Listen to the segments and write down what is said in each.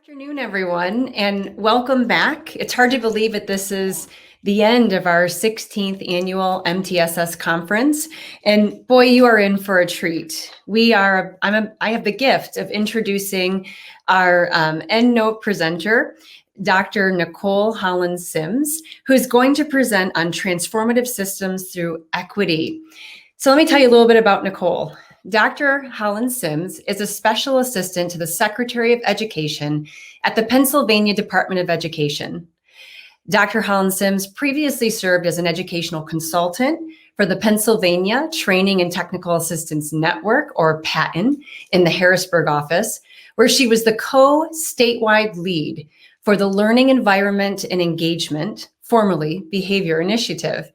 Afternoon, everyone, and welcome back. It's hard to believe that this is the end of our 16th annual MTSS conference, and boy, you are in for a treat. I have the gift of introducing our EndNote presenter, Dr. Nicole Holland Sims, who is going to present on transformative systems through equity. So let me tell you a little bit about Nicole. Dr. Holland Sims is a special assistant to the Secretary of Education at the Pennsylvania Department of Education. Dr. Holland Sims previously served as an educational consultant for the Pennsylvania Training and Technical Assistance Network, or PATN, in the Harrisburg office, where she was the co-statewide lead for the Learning Environment and Engagement, formerly Behavior Initiative.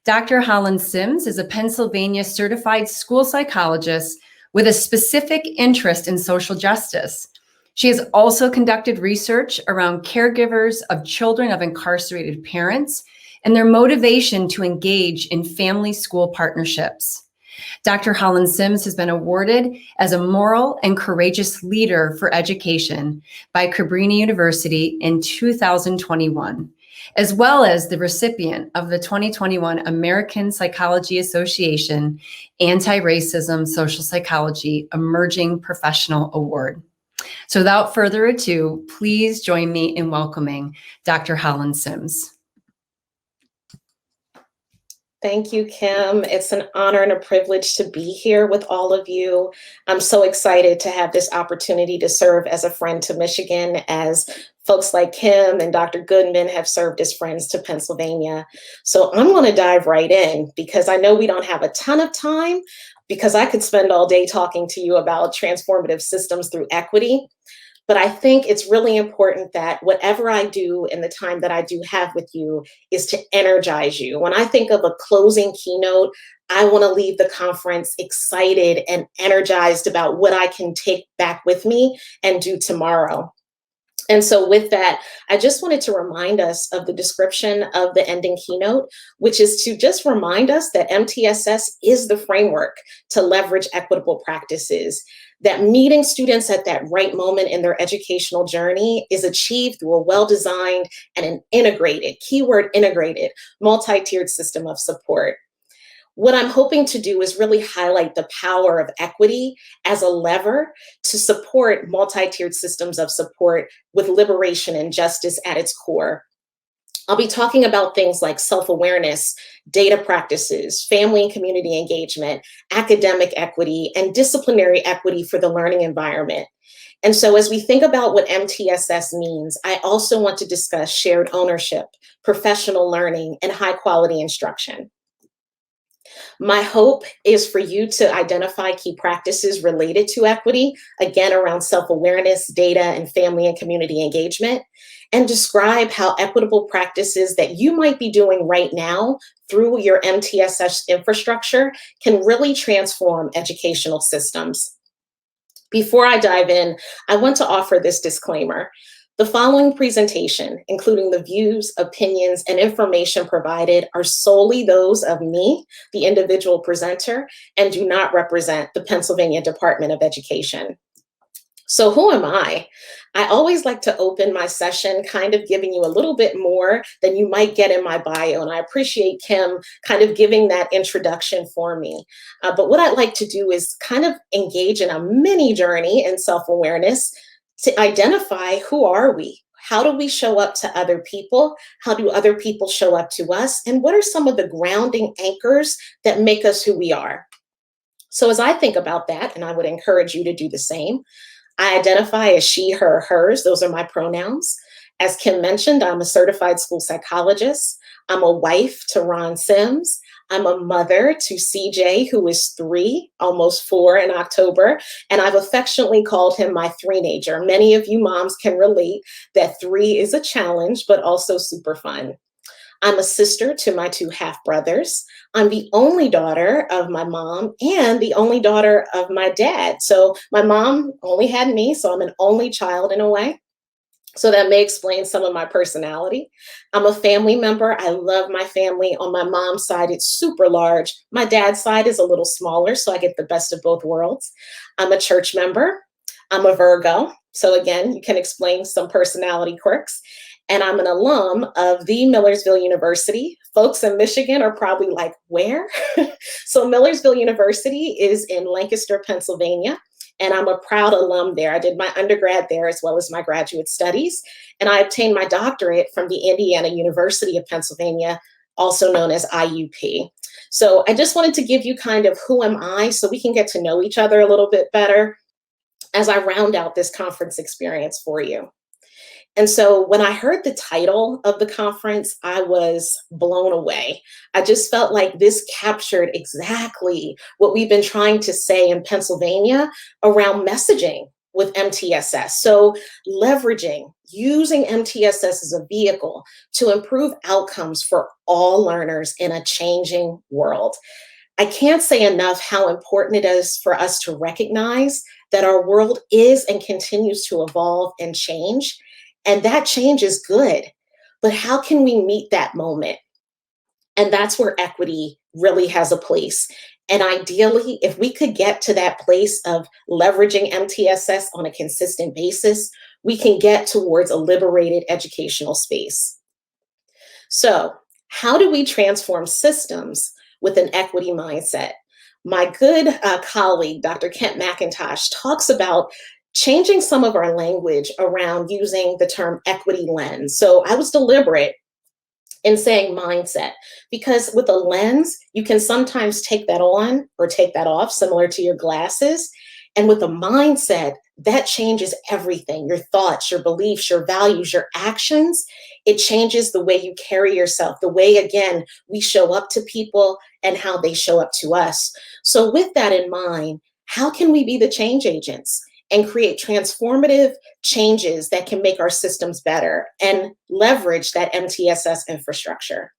Dr. Holland Sims is a Pennsylvania certified school psychologist with a specific interest in social justice. She has also conducted research around caregivers of children of incarcerated parents and their motivation to engage in family-school partnerships. Dr. Holland Sims has been awarded as a moral and courageous leader for education by Cabrini University in 2021. As well as the recipient of the 2021 American Psychology Association Anti-Racism Social Psychology Emerging Professional Award. So without further ado, please join me in welcoming Dr. Holland Sims. Thank you, Kim. It's an honor and a privilege to be here with all of you. I'm so excited to have this opportunity to serve as a friend to Michigan, as folks like Kim and Dr. Goodman have served as friends to Pennsylvania. So I'm going to dive right in because I know we don't have a ton of time, because I could spend all day talking to you about transformative systems through equity. But I think it's really important that whatever I do in the time that I do have with you is to energize you. When I think of a closing keynote, I want to leave the conference excited and energized about what I can take back with me and do tomorrow. And so with that, I just wanted to remind us of the description of the ending keynote, which is to just remind us that MTSS is the framework to leverage equitable practices, that meeting students at that right moment in their educational journey is achieved through a well-designed and an integrated, keyword integrated, multi-tiered system of support. What I'm hoping to do is really highlight the power of equity as a lever to support multi-tiered systems of support with liberation and justice at its core. I'll be talking about things like self-awareness, data practices, family and community engagement, academic equity, and disciplinary equity for the learning environment. And so as we think about what MTSS means, I also want to discuss shared ownership, professional learning, and high-quality instruction. My hope is for you to identify key practices related to equity, again, around self-awareness, data, and family and community engagement, and describe how equitable practices that you might be doing right now through your MTSS infrastructure can really transform educational systems. Before I dive in, I want to offer this disclaimer. The following presentation, including the views, opinions, and information provided, are solely those of me, the individual presenter, and do not represent the Pennsylvania Department of Education. So who am I? I always like to open my session kind of giving you a little bit more than you might get in my bio, and I appreciate Kim kind of giving that introduction for me. But what I'd like to do is kind of engage in a mini journey in self-awareness to identify who are we? How do we show up to other people? How do other people show up to us? And what are some of the grounding anchors that make us who we are? So as I think about that, and I would encourage you to do the same, I identify as she, her, hers. Those are my pronouns. As Kim mentioned, I'm a certified school psychologist. I'm a wife to Ron Sims. I'm a mother to CJ, who is 3, almost 4 in October, and I've affectionately called him my three-nager. Many of you moms can relate that 3 is a challenge, but also super fun. I'm a sister to my 2 half-brothers. I'm the only daughter of my mom and the only daughter of my dad. So my mom only had me, so I'm an only child in a way. So that may explain some of my personality. I'm a family member. I love my family. On my mom's side, it's super large. My dad's side is a little smaller, so I get the best of both worlds. I'm a church member. I'm a Virgo. So again, you can explain some personality quirks. And I'm an alum of the Millersville University. Folks in Michigan are probably like, where? So Millersville University is in Lancaster, Pennsylvania. And I'm a proud alum there. I did my undergrad there as well as my graduate studies. And I obtained my doctorate from the Indiana University of Pennsylvania, also known as IUP. So I just wanted to give you kind of who am I so we can get to know each other a little bit better as I round out this conference experience for you. And so when I heard the title of the conference, I was blown away. I just felt like this captured exactly what we've been trying to say in Pennsylvania around messaging with MTSS. So leveraging, using MTSS as a vehicle to improve outcomes for all learners in a changing world. I can't say enough how important it is for us to recognize that our world is and continues to evolve and change. And that change is good. But how can we meet that moment? And that's where equity really has a place. And ideally, if we could get to that place of leveraging MTSS on a consistent basis, we can get towards a liberated educational space. So, how do we transform systems with an equity mindset? My good colleague, Dr. Kent McIntosh, talks about changing some of our language around using the term equity lens. So I was deliberate in saying mindset, because with a lens, you can sometimes take that on or take that off, similar to your glasses. And with a mindset, that changes everything, your thoughts, your beliefs, your values, your actions. It changes the way you carry yourself, the way, again, we show up to people and how they show up to us. So with that in mind, how can we be the change agents and create transformative changes that can make our systems better and leverage that MTSS infrastructure?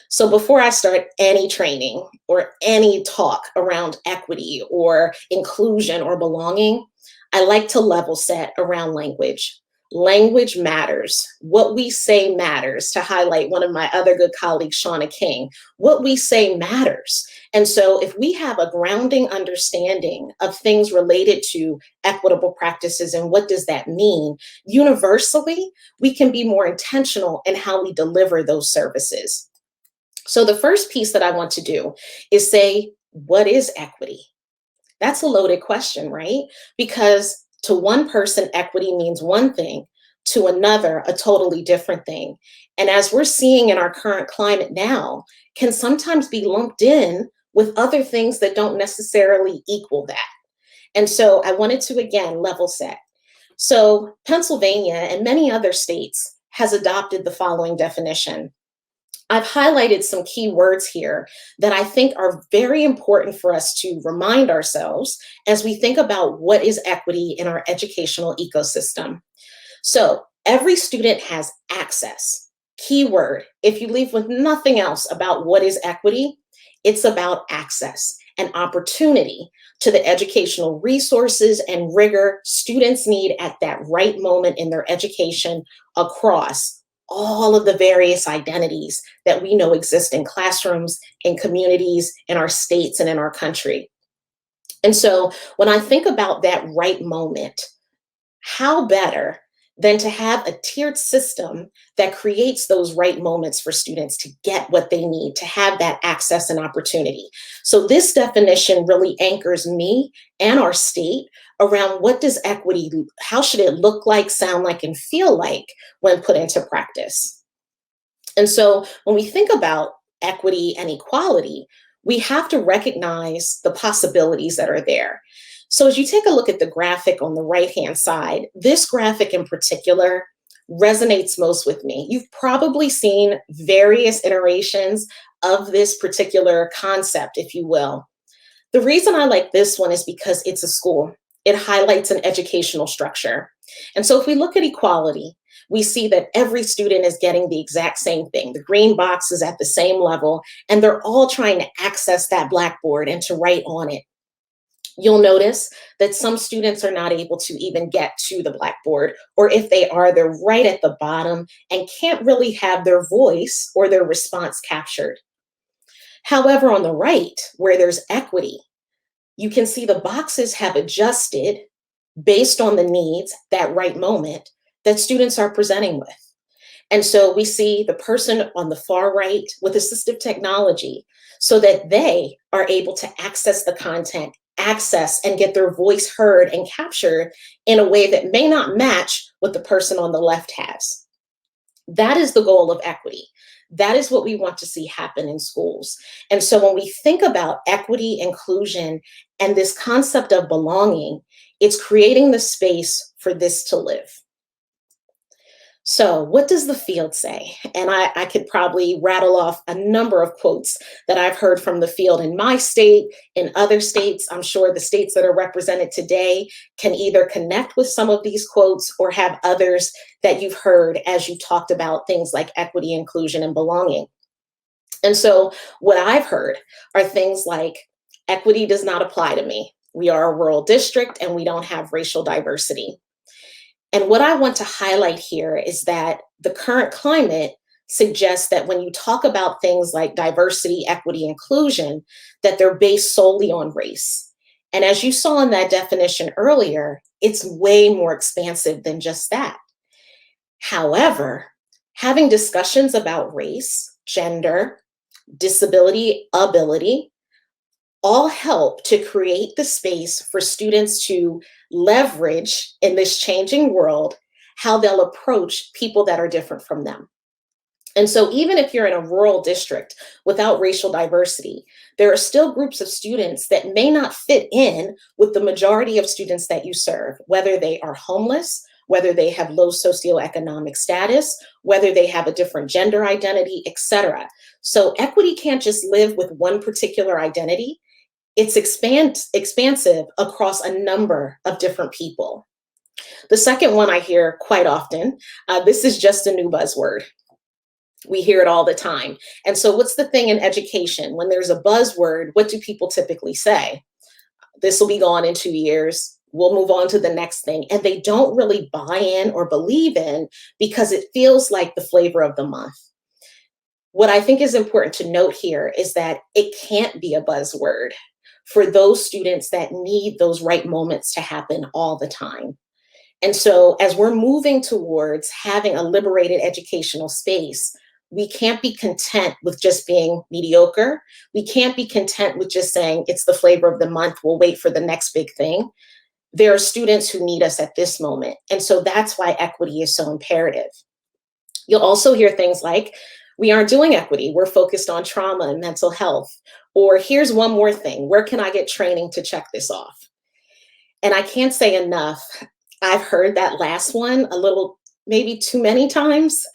So before I start any training or any talk around equity or inclusion or belonging, I like to level set around language. Language matters. What we say matters, to highlight one of my other good colleagues, Shauna King. What we say matters. And so if we have a grounding understanding of things related to equitable practices and what does that mean, universally, we can be more intentional in how we deliver those services. So the first piece that I want to do is say, what is equity? That's a loaded question, right? Because to one person, equity means one thing, to another, a totally different thing. And as we're seeing in our current climate now, can sometimes be lumped in with other things that don't necessarily equal that. And so I wanted to, again, level set. So Pennsylvania and many other states has adopted the following definition. I've highlighted some key words here that I think are very important for us to remind ourselves as we think about what is equity in our educational ecosystem. So every student has access. Key word. If you leave with nothing else about what is equity, it's about access and opportunity to the educational resources and rigor students need at that right moment in their education across all of the various identities that we know exist in classrooms, in communities, in our states, and in our country. And so when I think about that right moment, how better than to have a tiered system that creates those right moments for students to get what they need, to have that access and opportunity. So this definition really anchors me and our state around what does equity, how should it look like, sound like, and feel like when put into practice. And so when we think about equity and equality, we have to recognize the possibilities that are there. So as you take a look at the graphic on the right-hand side, this graphic in particular resonates most with me. You've probably seen various iterations of this particular concept, if you will. The reason I like this one is because it's a school. It highlights an educational structure. And so if we look at equality, we see that every student is getting the exact same thing. The green box is at the same level, and they're all trying to access that blackboard and to write on it. You'll notice that some students are not able to even get to the blackboard, or if they are, they're right at the bottom and can't really have their voice or their response captured. However, on the right, where there's equity, you can see the boxes have adjusted based on the needs, that right moment, that students are presenting with. And so we see the person on the far right with assistive technology so that they are able to access the content, access and get their voice heard and captured in a way that may not match what the person on the left has. That is the goal of equity. That is what we want to see happen in schools. And so when we think about equity, inclusion, and this concept of belonging, it's creating the space for this to live. So what does the field say? And I could probably rattle off a number of quotes that I've heard from the field in my state, in other states. I'm sure the states that are represented today can either connect with some of these quotes or have others that you've heard as you talked about things like equity, inclusion, and belonging. And so what I've heard are things like, equity does not apply to me. We are a rural district and we don't have racial diversity. And what I want to highlight here is that the current climate suggests that when you talk about things like diversity, equity, inclusion, that they're based solely on race. And as you saw in that definition earlier, it's way more expansive than just that. However, having discussions about race, gender, disability, ability, all help to create the space for students to leverage in this changing world how they'll approach people that are different from them. And so even if you're in a rural district without racial diversity, there are still groups of students that may not fit in with the majority of students that you serve, whether they are homeless, whether they have low socioeconomic status, whether they have a different gender identity, etc. So equity can't just live with one particular identity. It's expansive across a number of different people. The second one I hear quite often, this is just a new buzzword. We hear it all the time. And so what's the thing in education? When there's a buzzword, what do people typically say? This will be gone in 2 years. We'll move on to the next thing. And they don't really buy in or believe in because it feels like the flavor of the month. What I think is important to note here is that it can't be a buzzword for those students that need those right moments to happen all the time. And so as we're moving towards having a liberated educational space, we can't be content with just being mediocre. We can't be content with just saying it's the flavor of the month, we'll wait for the next big thing. There are students who need us at this moment. And so that's why equity is so imperative. You'll also hear things like, we aren't doing equity, we're focused on trauma and mental health. Or here's one more thing, where can I get training to check this off? And I can't say enough, I've heard that last one a little, maybe too many times.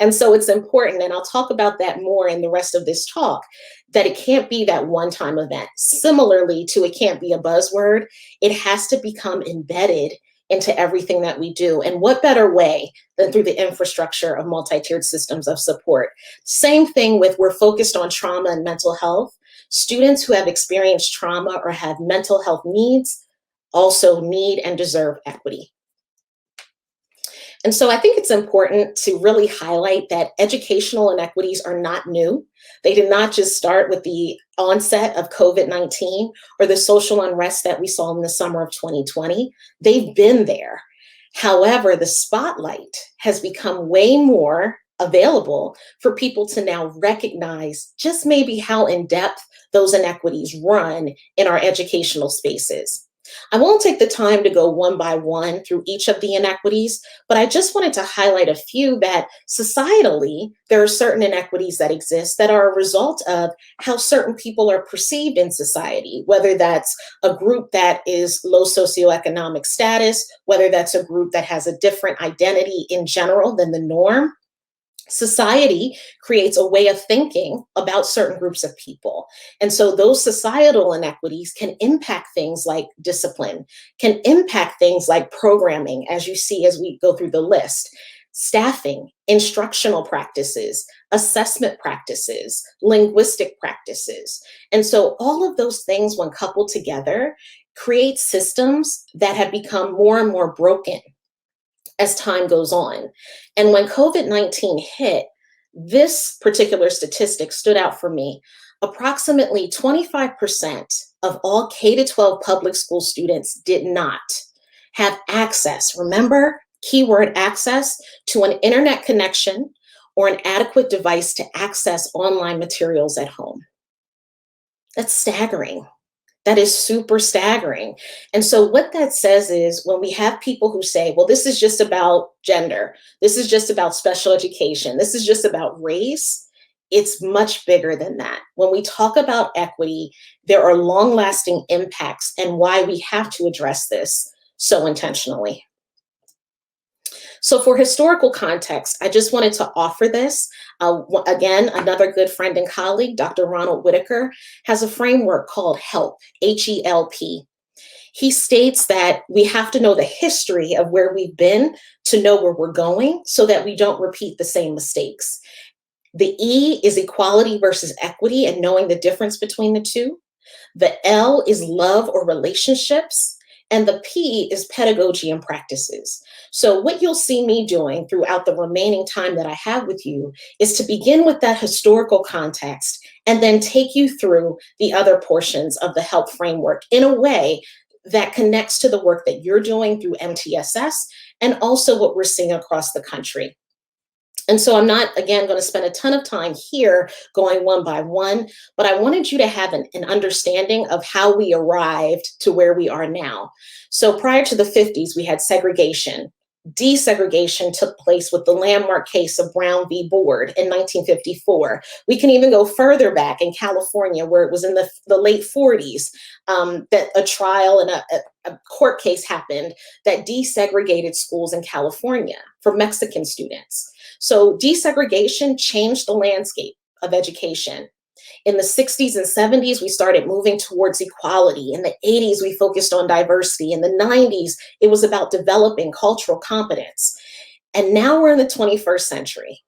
And so it's important, and I'll talk about that more in the rest of this talk, that it can't be that one-time event. Similarly to it can't be a buzzword, it has to become embedded into everything that we do. And what better way than through the infrastructure of multi-tiered systems of support? Same thing with we're focused on trauma and mental health. Students who have experienced trauma or have mental health needs also need and deserve equity. And so I think it's important to really highlight that educational inequities are not new. They did not just start with the onset of COVID-19 or the social unrest that we saw in the summer of 2020. They've been there. However, the spotlight has become way more available for people to now recognize just maybe how in depth those inequities run in our educational spaces. I won't take the time to go one by one through each of the inequities, but I just wanted to highlight a few that societally, there are certain inequities that exist that are a result of how certain people are perceived in society, whether that's a group that is low socioeconomic status, whether that's a group that has a different identity in general than the norm. Society creates a way of thinking about certain groups of people. And so those societal inequities can impact things like discipline, can impact things like programming, as you see as we go through the list, staffing, instructional practices, assessment practices, linguistic practices. And so all of those things, when coupled together, create systems that have become more and more broken as time goes on. And when COVID-19 hit, this particular statistic stood out for me. Approximately 25% of all K-12 public school students did not have access, remember, keyword access, to an internet connection or an adequate device to access online materials at home. That's staggering. That is super staggering. And so what that says is when we have people who say, well, this is just about gender, this is just about special education, this is just about race, it's much bigger than that. When we talk about equity, there are long-lasting impacts and why we have to address this so intentionally. So for historical context, I just wanted to offer this. Again, another good friend and colleague, Dr. Ronald Whitaker, has a framework called HELP, H-E-L-P. He states that we have to know the history of where we've been to know where we're going so that we don't repeat the same mistakes. The E is equality versus equity and knowing the difference between the two. The L is love or relationships. And the P is pedagogy and practices. So what you'll see me doing throughout the remaining time that I have with you is to begin with that historical context and then take you through the other portions of the HELP framework in a way that connects to the work that you're doing through MTSS and also what we're seeing across the country. And so I'm not, again, going to spend a ton of time here going one by one, but I wanted you to have an understanding of how we arrived to where we are now. So prior to the 50s, we had segregation. Desegregation took place with the landmark case of Brown v. Board in 1954. We can even go further back in California, where it was in the late 40s that a trial and a court case happened that desegregated schools in California for Mexican students. So desegregation changed the landscape of education. In the 60s and 70s, we started moving towards equality. In the 80s, we focused on diversity. In the 90s, it was about developing cultural competence. And now we're in the 21st century.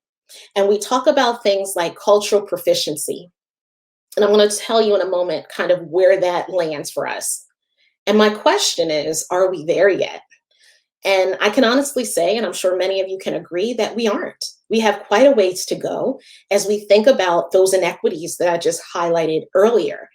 And we talk about things like cultural proficiency. And I'm going to tell you in a moment kind of where that lands for us. And my question is, are we there yet? And I can honestly say, and I'm sure many of you can agree, that we aren't. We have quite a ways to go as we think about those inequities that I just highlighted earlier.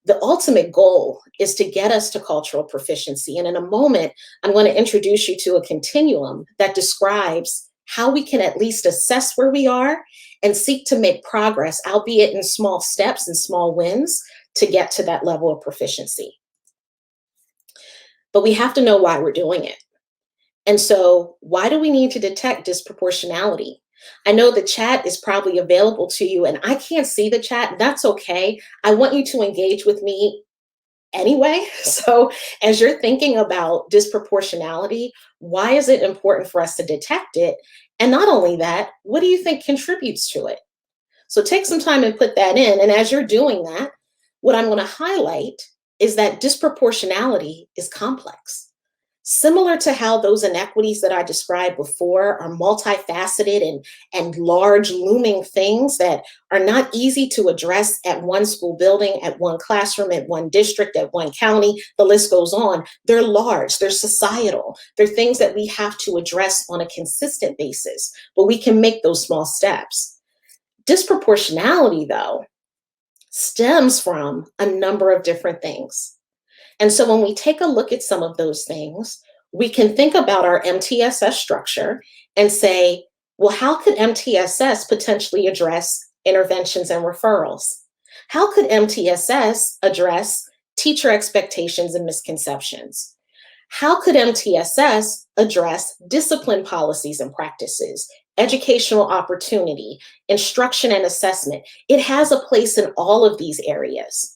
The ultimate goal is to get us to cultural proficiency. And in a moment, I'm going to introduce you to a continuum that describes how we can at least assess where we are and seek to make progress, albeit in small steps and small wins, to get to that level of proficiency. But we have to know why we're doing it. And so why do we need to detect disproportionality? I know the chat is probably available to you and I can't see the chat. That's okay. I want you to engage with me anyway. So as you're thinking about disproportionality, why is it important for us to detect it? And not only that, what do you think contributes to it? So take some time and put that in. And as you're doing that, what I'm going to highlight is that disproportionality is complex. Similar to how those inequities that I described before are multifaceted and large looming things that are not easy to address at one school building, at one classroom, at one district, at one county, the list goes on. They're large, they're societal, they're things that we have to address on a consistent basis, but we can make those small steps. Disproportionality, though, stems from a number of different things. And so when we take a look at some of those things, we can think about our MTSS structure and say, well, how could MTSS potentially address interventions and referrals? How could MTSS address teacher expectations and misconceptions? How could MTSS address discipline policies and practices, educational opportunity, instruction and assessment? It has a place in all of these areas.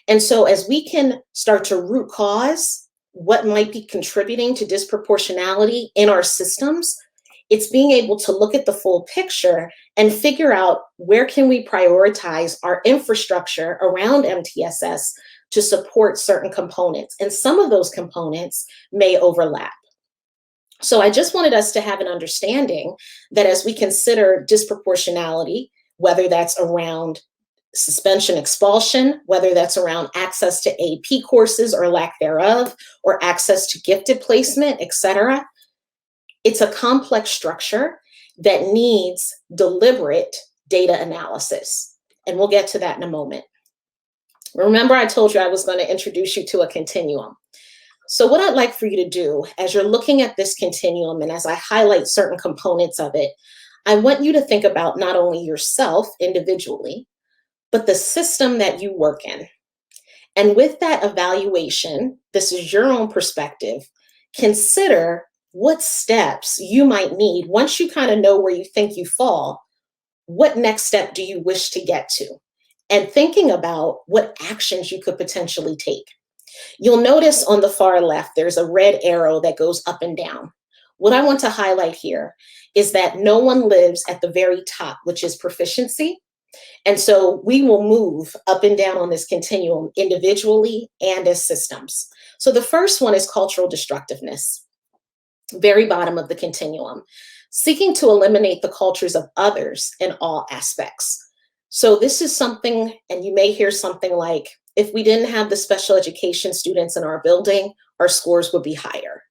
And so as we can start to root cause what might be contributing to disproportionality in our systems, it's being able to look at the full picture and figure out where can we prioritize our infrastructure around MTSS to support certain components. And some of those components may overlap. So I just wanted us to have an understanding that as we consider disproportionality, whether that's around suspension, expulsion, whether that's around access to AP courses or lack thereof, or access to gifted placement, etc. It's a complex structure that needs deliberate data analysis. And we'll get to that in a moment. Remember, I told you I was going to introduce you to a continuum. So what I'd like for you to do as you're looking at this continuum and as I highlight certain components of it, I want you to think about not only yourself individually, but the system that you work in. And with that evaluation, this is your own perspective, consider what steps you might need once you kind of know where you think you fall. What next step do you wish to get to? And thinking about what actions you could potentially take. You'll notice on the far left, there's a red arrow that goes up and down. What I want to highlight here is that no one lives at the very top, which is proficiency. And so we will move up and down on this continuum individually and as systems. So the first one is cultural destructiveness, very bottom of the continuum, seeking to eliminate the cultures of others in all aspects. So this is something, and you may hear something like, if we didn't have the special education students in our building, our scores would be higher.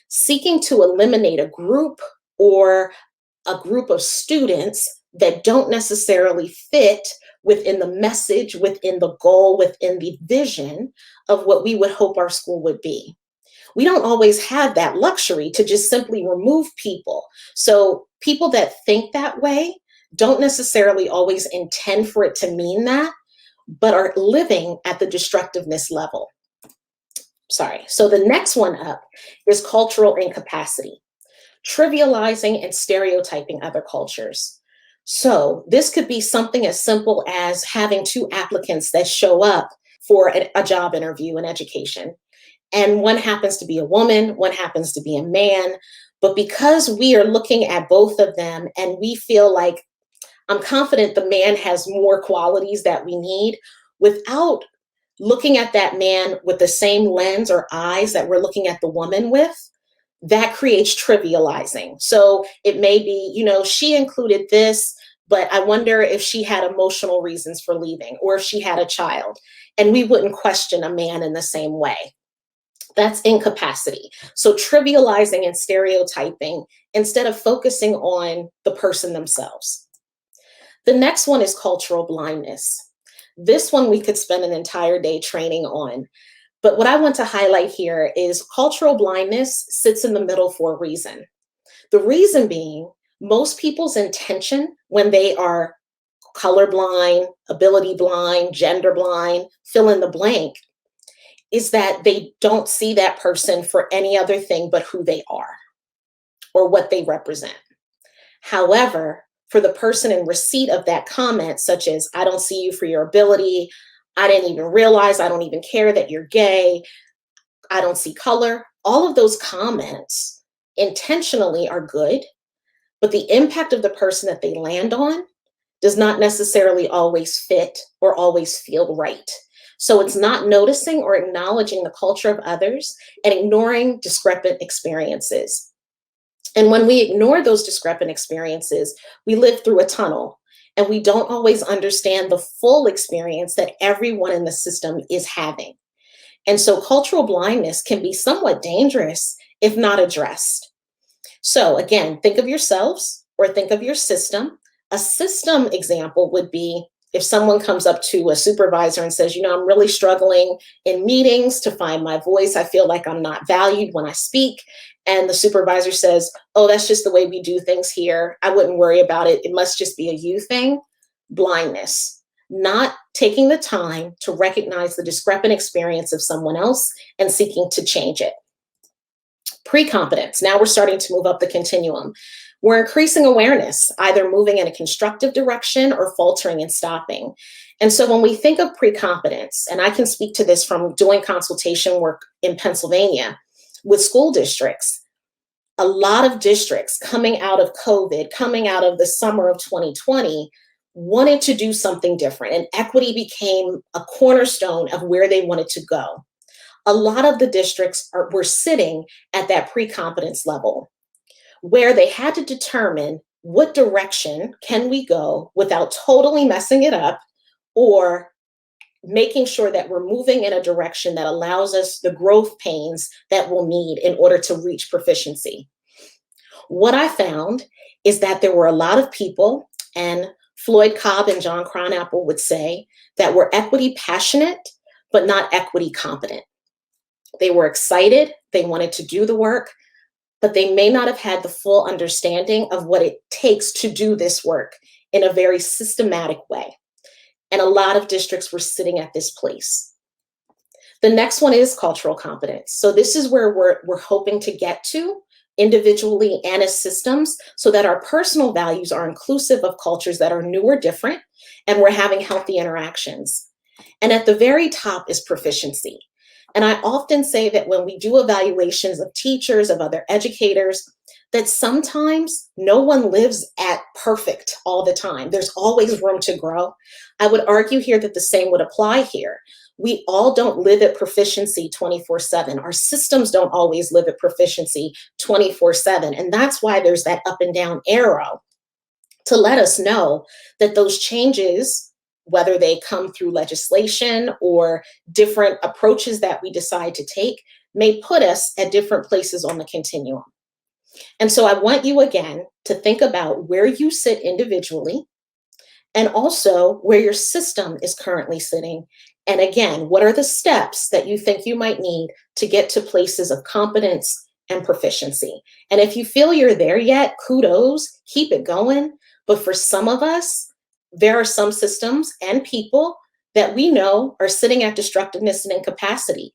Seeking to eliminate a group or a group of students that don't necessarily fit within the message, within the goal, within the vision of what we would hope our school would be. We don't always have that luxury to just simply remove people. So people that think that way don't necessarily always intend for it to mean that, but are living at the destructiveness level. Sorry. So the next one up is cultural incapacity, trivializing and stereotyping other cultures. So this could be something as simple as having two applicants that show up for a job interview in education. And one happens to be a woman, one happens to be a man. But because we are looking at both of them and we feel like, I'm confident the man has more qualities that we need, without looking at that man with the same lens or eyes that we're looking at the woman with, that creates trivializing. So it may be, she included this, but I wonder if she had emotional reasons for leaving or if she had a child. And we wouldn't question a man in the same way. That's incapacity. So trivializing and stereotyping instead of focusing on the person themselves. The next one is cultural blindness. This one we could spend an entire day training on. But what I want to highlight here is cultural blindness sits in the middle for a reason. The reason being, most people's intention when they are colorblind, ability blind, gender blind, fill in the blank, is that they don't see that person for any other thing but who they are or what they represent. However, for the person in receipt of that comment, such as, I don't see you for your ability, I didn't even realize, I don't even care that you're gay, I don't see color, all of those comments intentionally are good, but the impact of the person that they land on does not necessarily always fit or always feel right. So it's not noticing or acknowledging the culture of others and ignoring discrepant experiences. And when we ignore those discrepant experiences, we live through a tunnel and we don't always understand the full experience that everyone in the system is having. And so cultural blindness can be somewhat dangerous if not addressed. So again, think of yourselves or think of your system. A system example would be if someone comes up to a supervisor and says, I'm really struggling in meetings to find my voice. I feel like I'm not valued when I speak. And the supervisor says, oh, that's just the way we do things here. I wouldn't worry about it. It must just be a you thing. Blindness, not taking the time to recognize the discrepant experience of someone else and seeking to change it. Pre-competence. Now we're starting to move up the continuum. We're increasing awareness, either moving in a constructive direction or faltering and stopping. And so when we think of pre-competence, and I can speak to this from doing consultation work in Pennsylvania with school districts, a lot of districts coming out of COVID, coming out of the summer of 2020, wanted to do something different. And equity became a cornerstone of where they wanted to go. A lot of the districts were sitting at that pre-competence level, where they had to determine what direction can we go without totally messing it up or making sure that we're moving in a direction that allows us the growth pains that we'll need in order to reach proficiency. What I found is that there were a lot of people, and Floyd Cobb and John Cronapple would say, that were equity passionate, but not equity competent. They were excited, they wanted to do the work, but they may not have had the full understanding of what it takes to do this work in a very systematic way. And a lot of districts were sitting at this place. The next one is cultural competence. So this is where we're hoping to get to individually and as systems, so that our personal values are inclusive of cultures that are new or different, and we're having healthy interactions. And at the very top is proficiency. And I often say that when we do evaluations of teachers, of other educators, that sometimes no one lives at perfect all the time. There's always room to grow. I would argue here that the same would apply here. We all don't live at proficiency 24/7. Our systems don't always live at proficiency 24/7. And that's why there's that up and down arrow to let us know that those changes, whether they come through legislation or different approaches that we decide to take, may put us at different places on the continuum. And so I want you again to think about where you sit individually, and also where your system is currently sitting. And again, what are the steps that you think you might need to get to places of competence and proficiency? And if you feel you're there yet, kudos, keep it going. But for some of us, there are some systems and people that we know are sitting at destructiveness and incapacity,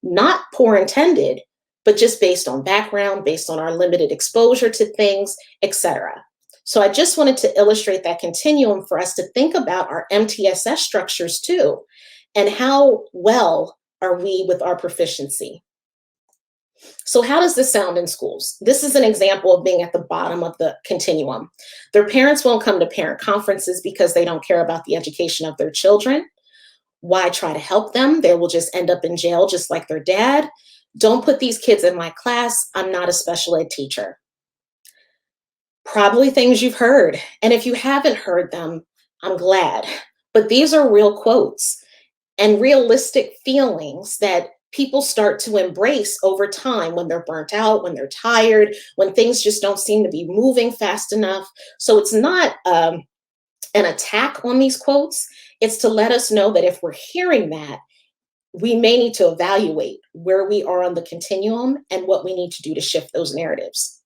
not poor intended, but just based on background, based on our limited exposure to things, etc. So I just wanted to illustrate that continuum for us to think about our MTSS structures too, and how well are we with our proficiency. So how does this sound in schools? This is an example of being at the bottom of the continuum. Their parents won't come to parent conferences because they don't care about the education of their children. Why try to help them? They will just end up in jail just like their dad. Don't put these kids in my class. I'm not a special ed teacher. Probably things you've heard. And if you haven't heard them, I'm glad. But these are real quotes and realistic feelings that people start to embrace over time when they're burnt out, when they're tired, when things just don't seem to be moving fast enough. So it's not an attack on these quotes. It's to let us know that if we're hearing that, we may need to evaluate where we are on the continuum and what we need to do to shift those narratives.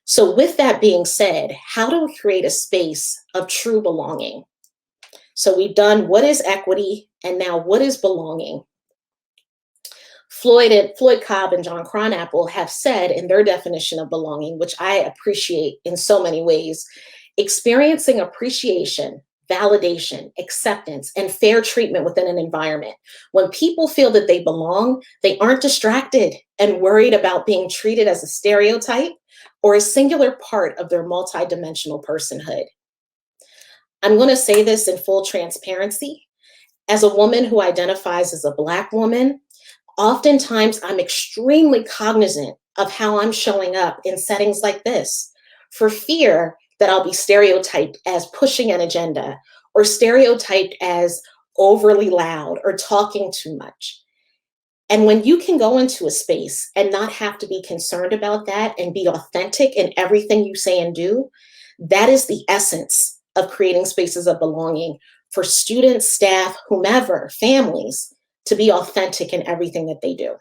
So with that being said, how do we create a space of true belonging? So we've done what is equity, and now what is belonging? Floyd Cobb and John Cronapple have said in their definition of belonging, which I appreciate in so many ways, experiencing appreciation, validation, acceptance, and fair treatment within an environment. When people feel that they belong, they aren't distracted and worried about being treated as a stereotype or a singular part of their multidimensional personhood. I'm going to say this in full transparency. As a woman who identifies as a Black woman, oftentimes I'm extremely cognizant of how I'm showing up in settings like this, for fear that I'll be stereotyped as pushing an agenda, or stereotyped as overly loud or talking too much. And when you can go into a space and not have to be concerned about that and be authentic in everything you say and do, that is the essence of creating spaces of belonging for students, staff, whomever, families, to be authentic in everything that they do.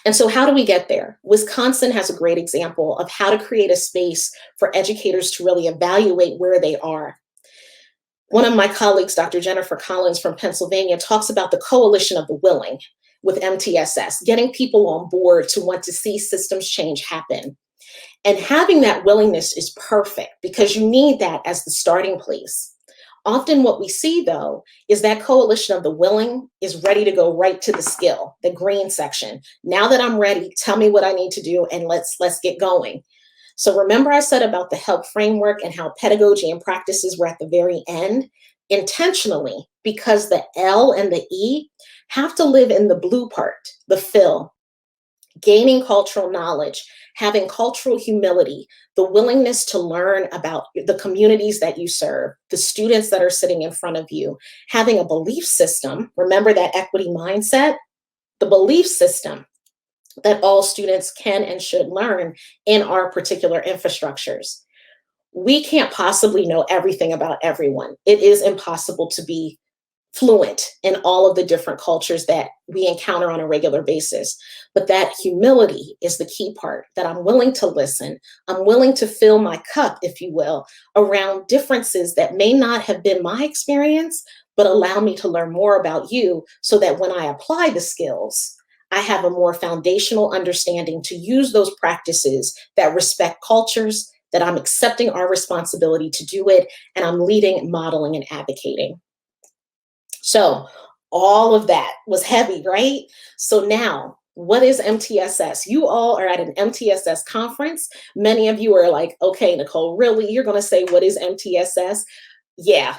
And so how do we get there? Wisconsin has a great example of how to create a space for educators to really evaluate where they are. One of my colleagues, Dr. Jennifer Collins from Pennsylvania, talks about the coalition of the willing with MTSS, getting people on board to want to see systems change happen. And having that willingness is perfect because you need that as the starting place. Often what we see, though, is that coalition of the willing is ready to go right to the skill, the green section. Now that I'm ready, tell me what I need to do and let's get going. So remember I said about the help framework and how pedagogy and practices were at the very end, intentionally, because the L and the E have to live in the blue part, the fill, gaining cultural knowledge, having cultural humility, the willingness to learn about the communities that you serve, the students that are sitting in front of you, having a belief system, remember that equity mindset, the belief system that all students can and should learn in our particular infrastructures. We can't possibly know everything about everyone. It is impossible to be fluent in all of the different cultures that we encounter on a regular basis. But that humility is the key part, that I'm willing to listen. I'm willing to fill my cup, if you will, around differences that may not have been my experience, but allow me to learn more about you so that when I apply the skills, I have a more foundational understanding to use those practices that respect cultures, that I'm accepting our responsibility to do it, and I'm leading, modeling, and advocating. So all of that was heavy, right? So now, what is MTSS? You all are at an MTSS conference. Many of you are like, okay, Nicole, really? You're going to say, what is MTSS? Yeah,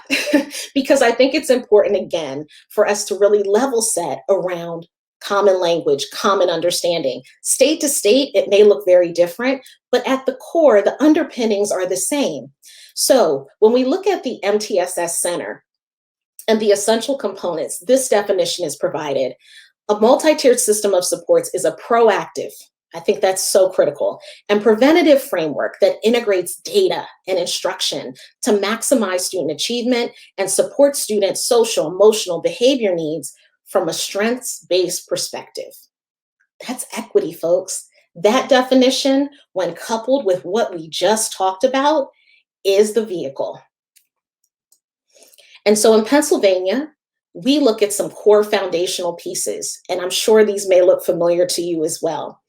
because I think it's important, again, for us to really level set around common language, common understanding. State to state, it may look very different, but at the core, the underpinnings are the same. So when we look at the MTSS Center and the essential components, this definition is provided. A multi-tiered system of supports is a proactive, I think that's so critical, and preventative framework that integrates data and instruction to maximize student achievement and support students' social, emotional, behavior needs from a strengths-based perspective. That's equity, folks. That definition, when coupled with what we just talked about, is the vehicle. And so in Pennsylvania, we look at some core foundational pieces, and I'm sure these may look familiar to you as well.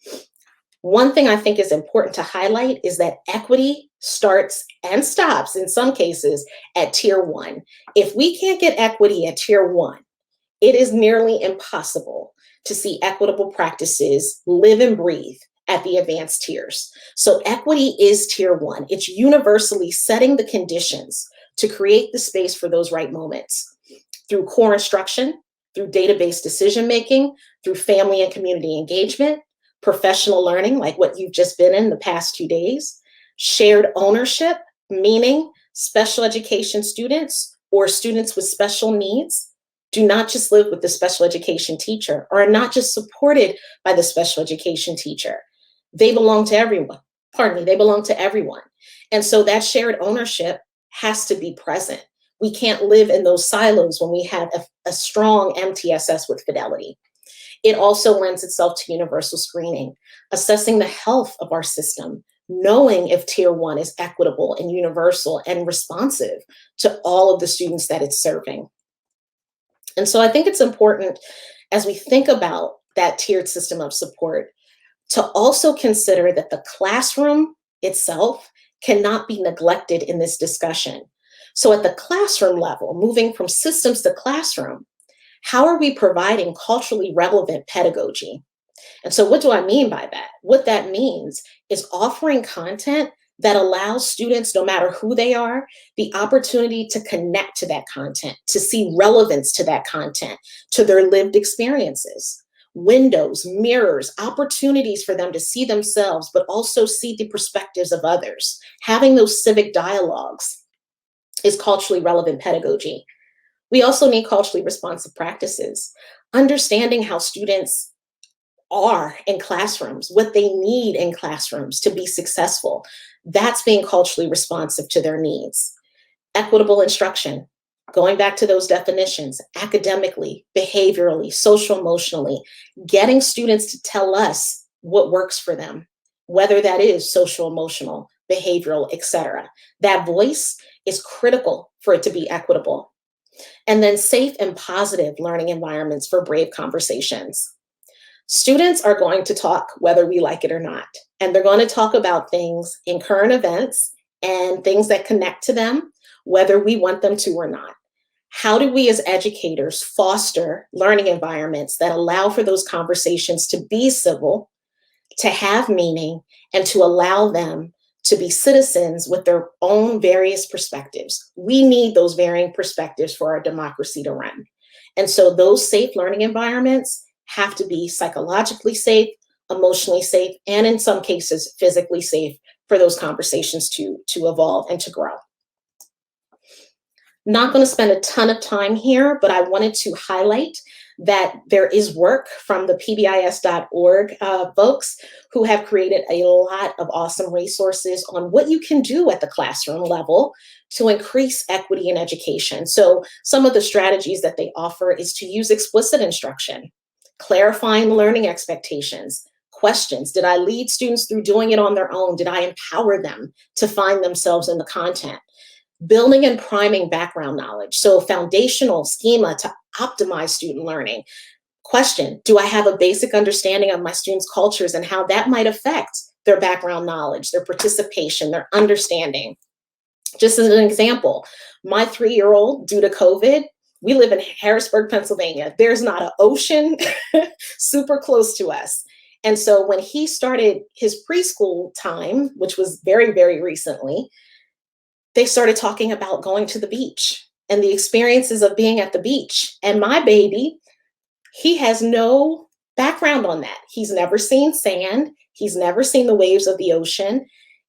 One thing I think is important to highlight is that equity starts and stops, in some cases, at tier 1. If we can't get equity at tier 1, it is nearly impossible to see equitable practices live and breathe at the advanced tiers. So equity is tier 1. It's universally setting the conditions to create the space for those right moments through core instruction, through database decision-making, through family and community engagement, professional learning, like what you've just been in the past 2 days, shared ownership, meaning special education students or students with special needs do not just live with the special education teacher or are not just supported by the special education teacher. They belong to everyone. They belong to everyone. And so that shared ownership has to be present. We can't live in those silos when we have a strong MTSS with fidelity. It also lends itself to universal screening, assessing the health of our system, knowing if tier 1 is equitable and universal and responsive to all of the students that it's serving. And so I think it's important, as we think about that tiered system of support, to also consider that the classroom itself cannot be neglected in this discussion. So at the classroom level, moving from systems to classroom, how are we providing culturally relevant pedagogy? And so what do I mean by that? What that means is offering content that allows students, no matter who they are, the opportunity to connect to that content, to see relevance to that content, to their lived experiences. Windows, mirrors, opportunities for them to see themselves, but also see the perspectives of others. Having those civic dialogues is culturally relevant pedagogy. We also need culturally responsive practices, understanding how students are in classrooms, what they need in classrooms to be successful. That's being culturally responsive to their needs. Equitable instruction, going back to those definitions, academically, behaviorally, social, emotionally, getting students to tell us what works for them, whether that is social, emotional, behavioral, etc. That voice is critical for it to be equitable. And then safe and positive learning environments for brave conversations. Students are going to talk whether we like it or not, and they're going to talk about things in current events and things that connect to them, whether we want them to or not. How do we as educators foster learning environments that allow for those conversations to be civil, to have meaning, and to allow them to be citizens with their own various perspectives? We need those varying perspectives for our democracy to run. And so those safe learning environments have to be psychologically safe, emotionally safe, and in some cases, physically safe for those conversations to evolve and to grow. Not going to spend a ton of time here, but I wanted to highlight that there is work from the pbis.org folks who have created a lot of awesome resources on what you can do at the classroom level to increase equity in education. So some of the strategies that they offer is to use explicit instruction, clarifying learning expectations, questions. Did I lead students through doing it on their own? Did I empower them to find themselves in the content? Building and priming background knowledge. So foundational schema to optimize student learning. Question, do I have a basic understanding of my students' cultures and how that might affect their background knowledge, their participation, their understanding? Just as an example, my 3-year-old, due to COVID, we live in Harrisburg, Pennsylvania. There's not an ocean super close to us. And so when he started his preschool time, which was very, very recently, they started talking about going to the beach and the experiences of being at the beach. And my baby, he has no background on that. He's never seen sand. He's never seen the waves of the ocean.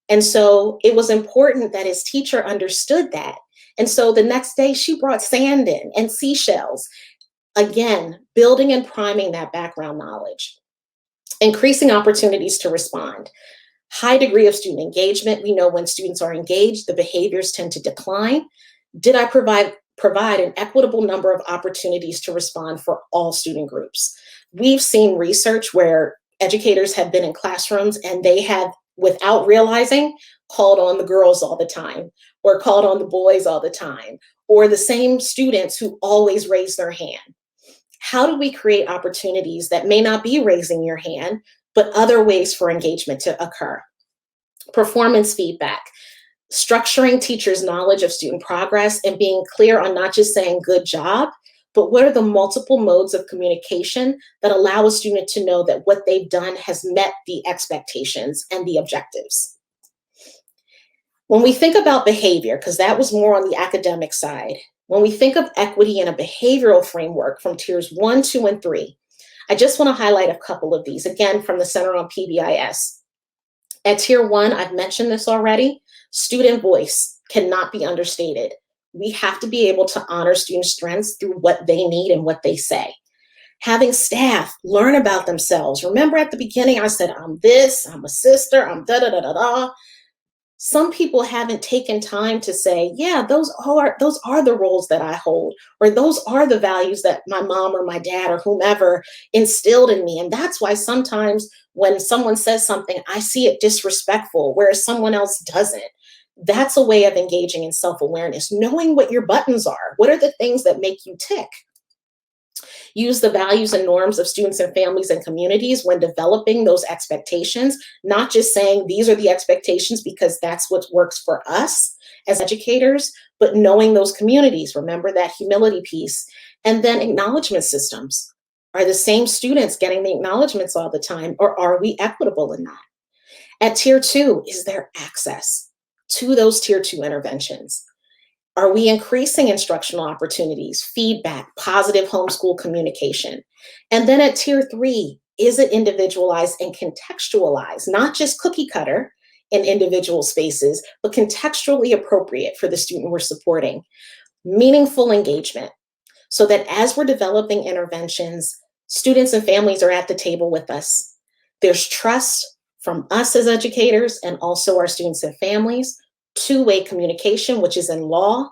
And so it was important that his teacher understood that. And so the next day she brought sand in and seashells. Again, building and priming that background knowledge. Increasing opportunities to respond. High degree of student engagement. We know when students are engaged, the behaviors tend to decline. Did I provide an equitable number of opportunities to respond for all student groups? We've seen research where educators have been in classrooms and they have, without realizing, called on the girls all the time, or called on the boys all the time, or the same students who always raise their hand. How do we create opportunities that may not be raising your hand, but other ways for engagement to occur? Performance feedback, structuring teachers' knowledge of student progress and being clear on not just saying good job, but what are the multiple modes of communication that allow a student to know that what they've done has met the expectations and the objectives. When we think about behavior, because that was more on the academic side, when we think of equity in a behavioral framework from tiers 1, 2, and 3, I just want to highlight a couple of these, again, from the Center on PBIS. At tier 1, I've mentioned this already, student voice cannot be understated. We have to be able to honor student strengths through what they need and what they say. Having staff learn about themselves. Remember at the beginning, I said, I'm this, I'm a sister, I'm da-da-da-da-da. Some people haven't taken time to say, yeah, those are the roles that I hold, or those are the values that my mom or my dad or whomever instilled in me. And that's why sometimes when someone says something, I see it disrespectful, whereas someone else doesn't. That's a way of engaging in self-awareness, knowing what your buttons are. What are the things that make you tick? Use the values and norms of students and families and communities when developing those expectations, not just saying these are the expectations because that's what works for us as educators, but knowing those communities. Remember that humility piece. And then acknowledgement systems. Are the same students getting the acknowledgements all the time, or are we equitable in that? At tier 2, is there access to those tier 2 interventions? Are we increasing instructional opportunities, feedback, positive homeschool communication? And then at tier 3, is it individualized and contextualized, not just cookie cutter in individual spaces, but contextually appropriate for the student we're supporting? Meaningful engagement, so that as we're developing interventions, students and families are at the table with us. There's trust from us as educators and also our students and families. Two-way communication, which is in law.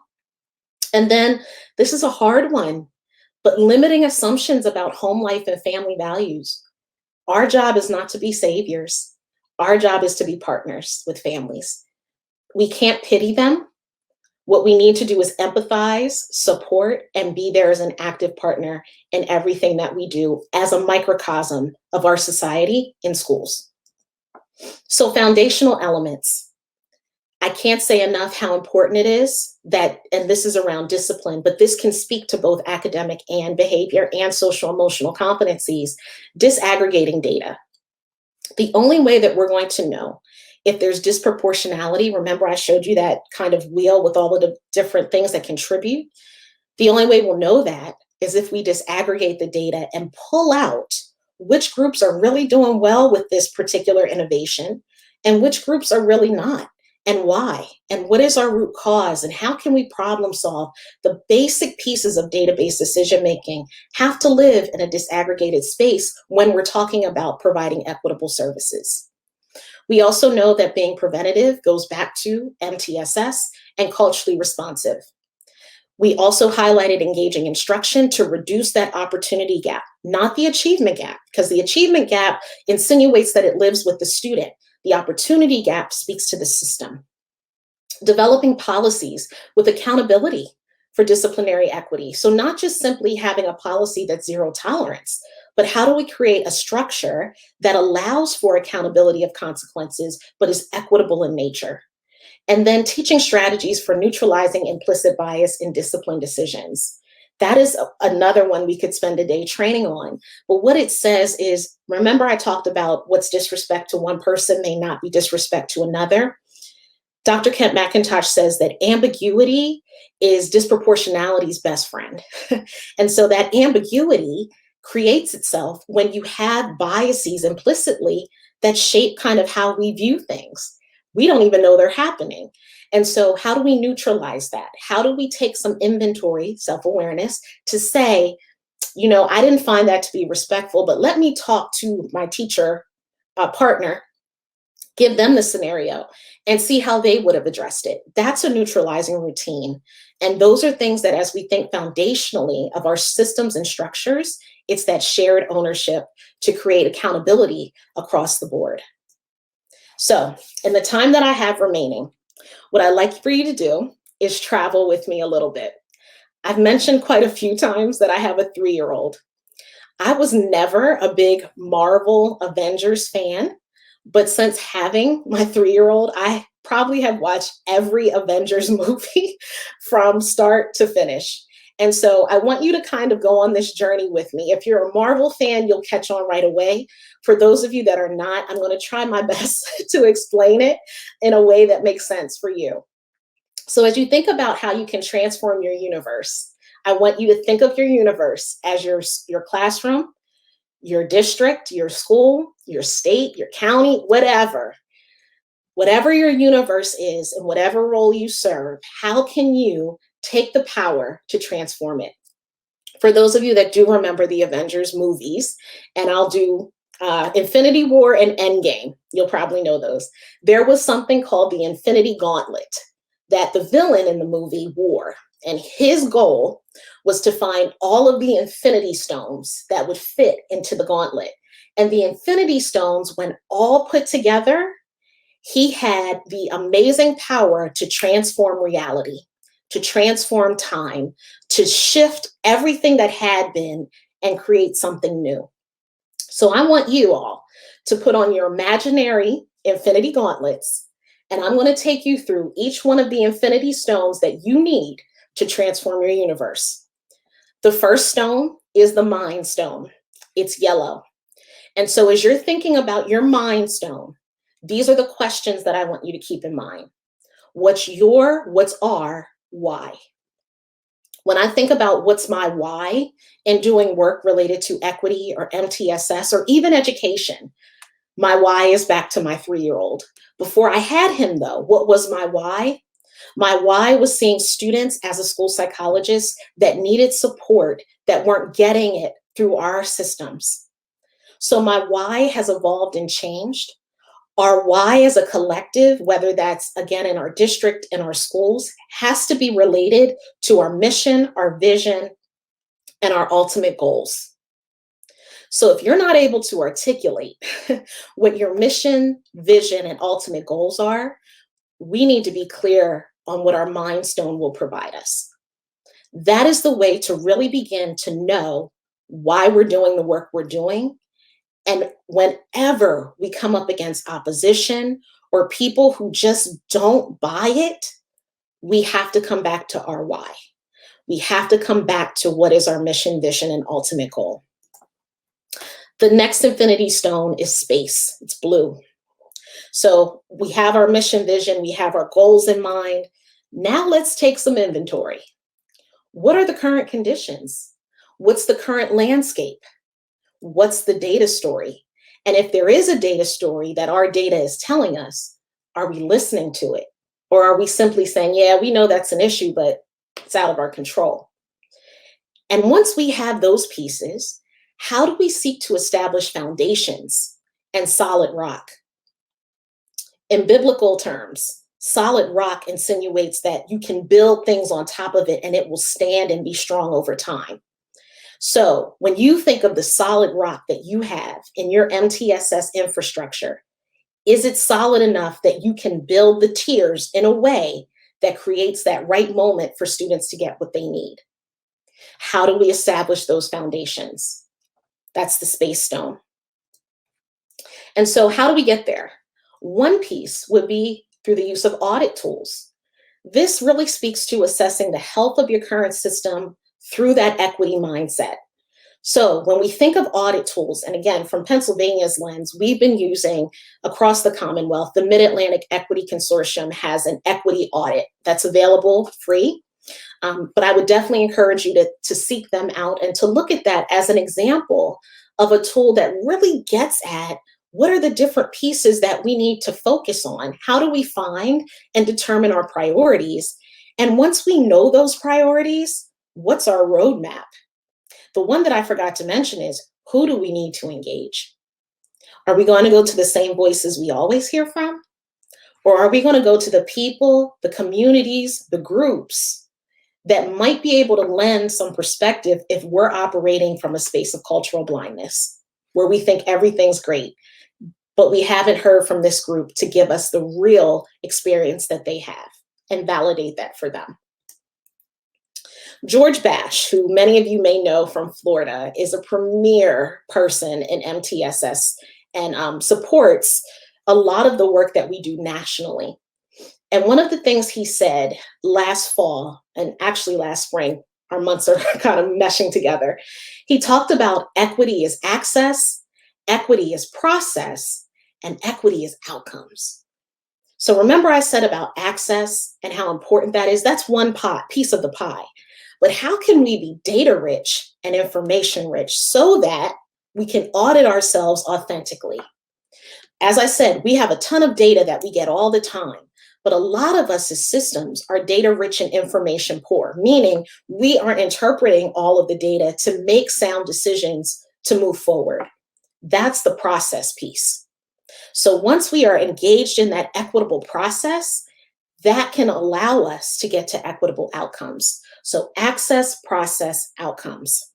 And then this is a hard one, but limiting assumptions about home life and family values. Our job is not to be saviors. Our job is to be partners with families. We can't pity them. What we need to do is empathize, support, and be there as an active partner in everything that we do as a microcosm of our society in schools. So foundational elements. I can't say enough how important it is that, and this is around discipline, but this can speak to both academic and behavior and social emotional competencies, disaggregating data. The only way that we're going to know if there's disproportionality, remember I showed you that kind of wheel with all of the different things that contribute. The only way we'll know that is if we disaggregate the data and pull out which groups are really doing well with this particular innovation and which groups are really not. and why, and what is our root cause, and how can we problem solve. The basic pieces of database decision making have to live in a disaggregated space when we're talking about providing equitable services. We also know that being preventative goes back to MTSS and culturally responsive. We also highlighted engaging instruction to reduce that opportunity gap, not the achievement gap, because the achievement gap insinuates that it lives with the student. The opportunity gap speaks to the system. Developing policies with accountability for disciplinary equity. So not just simply having a policy that's zero tolerance, but how do we create a structure that allows for accountability of consequences, but is equitable in nature? And then teaching strategies for neutralizing implicit bias in discipline decisions. That is another one we could spend a day training on. But what it says is, remember I talked about what's disrespect to one person may not be disrespect to another. Dr. Kent McIntosh says that ambiguity is disproportionality's best friend. And so that ambiguity creates itself when you have biases implicitly that shape kind of how we view things. We don't even know they're happening. And so how do we neutralize that? How do we take some inventory, self-awareness, to say, you know, I didn't find that to be respectful, but let me talk to my teacher partner, give them the scenario, and see how they would have addressed it. That's a neutralizing routine. And those are things that, as we think foundationally of our systems and structures, it's that shared ownership to create accountability across the board. So in the time that I have remaining, what I'd like for you to do is travel with me a little bit. I've mentioned quite a few times that I have a 3-year-old. I was never a big Marvel Avengers fan, but since having my 3-year-old, I probably have watched every Avengers movie from start to finish. And so I want you to kind of go on this journey with me. If you're a Marvel fan, you'll catch on right away. For those of you that are not, I'm going to try my best to explain it in a way that makes sense for you. So as you think about how you can transform your universe, I want you to think of your universe as your classroom, your district, your school, your state, your county, whatever. Whatever your universe is and whatever role you serve, how can you take the power to transform it? For those of you that do remember the Avengers movies, and I'll do Infinity War and Endgame, you'll probably know those. There was something called the Infinity Gauntlet that the villain in the movie wore. And his goal was to find all of the Infinity Stones that would fit into the gauntlet. And the Infinity Stones, when all put together, he had the amazing power to transform reality, to transform time, to shift everything that had been and create something new. So I want you all to put on your imaginary Infinity Gauntlets, and I'm going to take you through each one of the Infinity Stones that you need to transform your universe. The first stone is the Mind Stone. It's yellow. And so as you're thinking about your Mind Stone, these are the questions that I want you to keep in mind. What's our why? When I think about what's my why in doing work related to equity or MTSS or even education, my why is back to my 3-year-old. Before I had him though, what was my why? My why was seeing students as a school psychologist that needed support that weren't getting it through our systems. So my why has evolved and changed. Our why as a collective, whether that's again in our district, in our schools, has to be related to our mission, our vision, and our ultimate goals. So if you're not able to articulate what your mission, vision, and ultimate goals are, we need to be clear on what our Mind Stone will provide us. That is the way to really begin to know why we're doing the work we're doing. And whenever we come up against opposition or people who just don't buy it, we have to come back to our why. We have to come back to what is our mission, vision, and ultimate goal. The next Infinity Stone is space. It's blue. So we have our mission, vision, we have our goals in mind. Now let's take some inventory. What are the current conditions? What's the current landscape? What's the data story? And if there is a data story that our data is telling us, are we listening to it? Or are we simply saying, yeah, we know that's an issue, but it's out of our control? And once we have those pieces, how do we seek to establish foundations and solid rock? In biblical terms, solid rock insinuates that you can build things on top of it and it will stand and be strong over time. So when you think of the solid rock that you have in your MTSS infrastructure, is it solid enough that you can build the tiers in a way that creates that right moment for students to get what they need? How do we establish those foundations? That's the space stone. And so how do we get there? One piece would be through the use of audit tools. This really speaks to assessing the health of your current system through that equity mindset. So when we think of audit tools, and again, from Pennsylvania's lens, we've been using across the Commonwealth, the Mid-Atlantic Equity Consortium has an equity audit that's available free. But I would definitely encourage you to seek them out and to look at that as an example of a tool that really gets at what are the different pieces that we need to focus on? How do we find and determine our priorities? And once we know those priorities, what's our roadmap? The one that I forgot to mention is, who do we need to engage? Are we going to go to the same voices we always hear from? Or are we going to go to the people, the communities, the groups that might be able to lend some perspective if we're operating from a space of cultural blindness, where we think everything's great, but we haven't heard from this group to give us the real experience that they have and validate that for them? George Bash, who many of you may know from Florida, is a premier person in MTSS and supports a lot of the work that we do nationally. And one of the things he said last fall, and actually last spring, our months are kind of meshing together, he talked about equity is access, equity is process, and equity is outcomes. So remember I said about access and how important that is? That's one piece of the pie. But how can we be data rich and information rich so that we can audit ourselves authentically? As I said, we have a ton of data that we get all the time, but a lot of us as systems are data rich and information poor, meaning we aren't interpreting all of the data to make sound decisions to move forward. That's the process piece. So once we are engaged in that equitable process, that can allow us to get to equitable outcomes. So access, process, outcomes.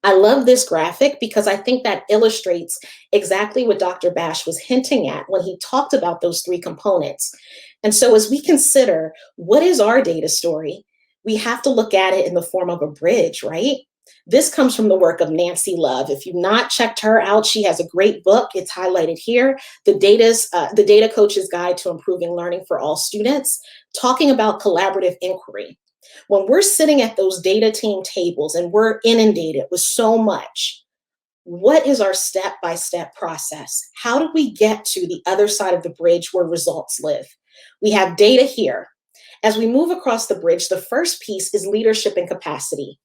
I love this graphic because I think that illustrates exactly what Dr. Bash was hinting at when he talked about those three components. And so as we consider what is our data story, we have to look at it in the form of a bridge, right? This comes from the work of Nancy Love. If you've not checked her out, she has a great book. It's highlighted here, The Data Coach's Guide to Improving Learning for All Students, talking about collaborative inquiry. When we're sitting at those data team tables and we're inundated with so much, what is our step-by-step process? How do we get to the other side of the bridge where results live? We have data here. As we move across the bridge, the first piece is leadership and capacity.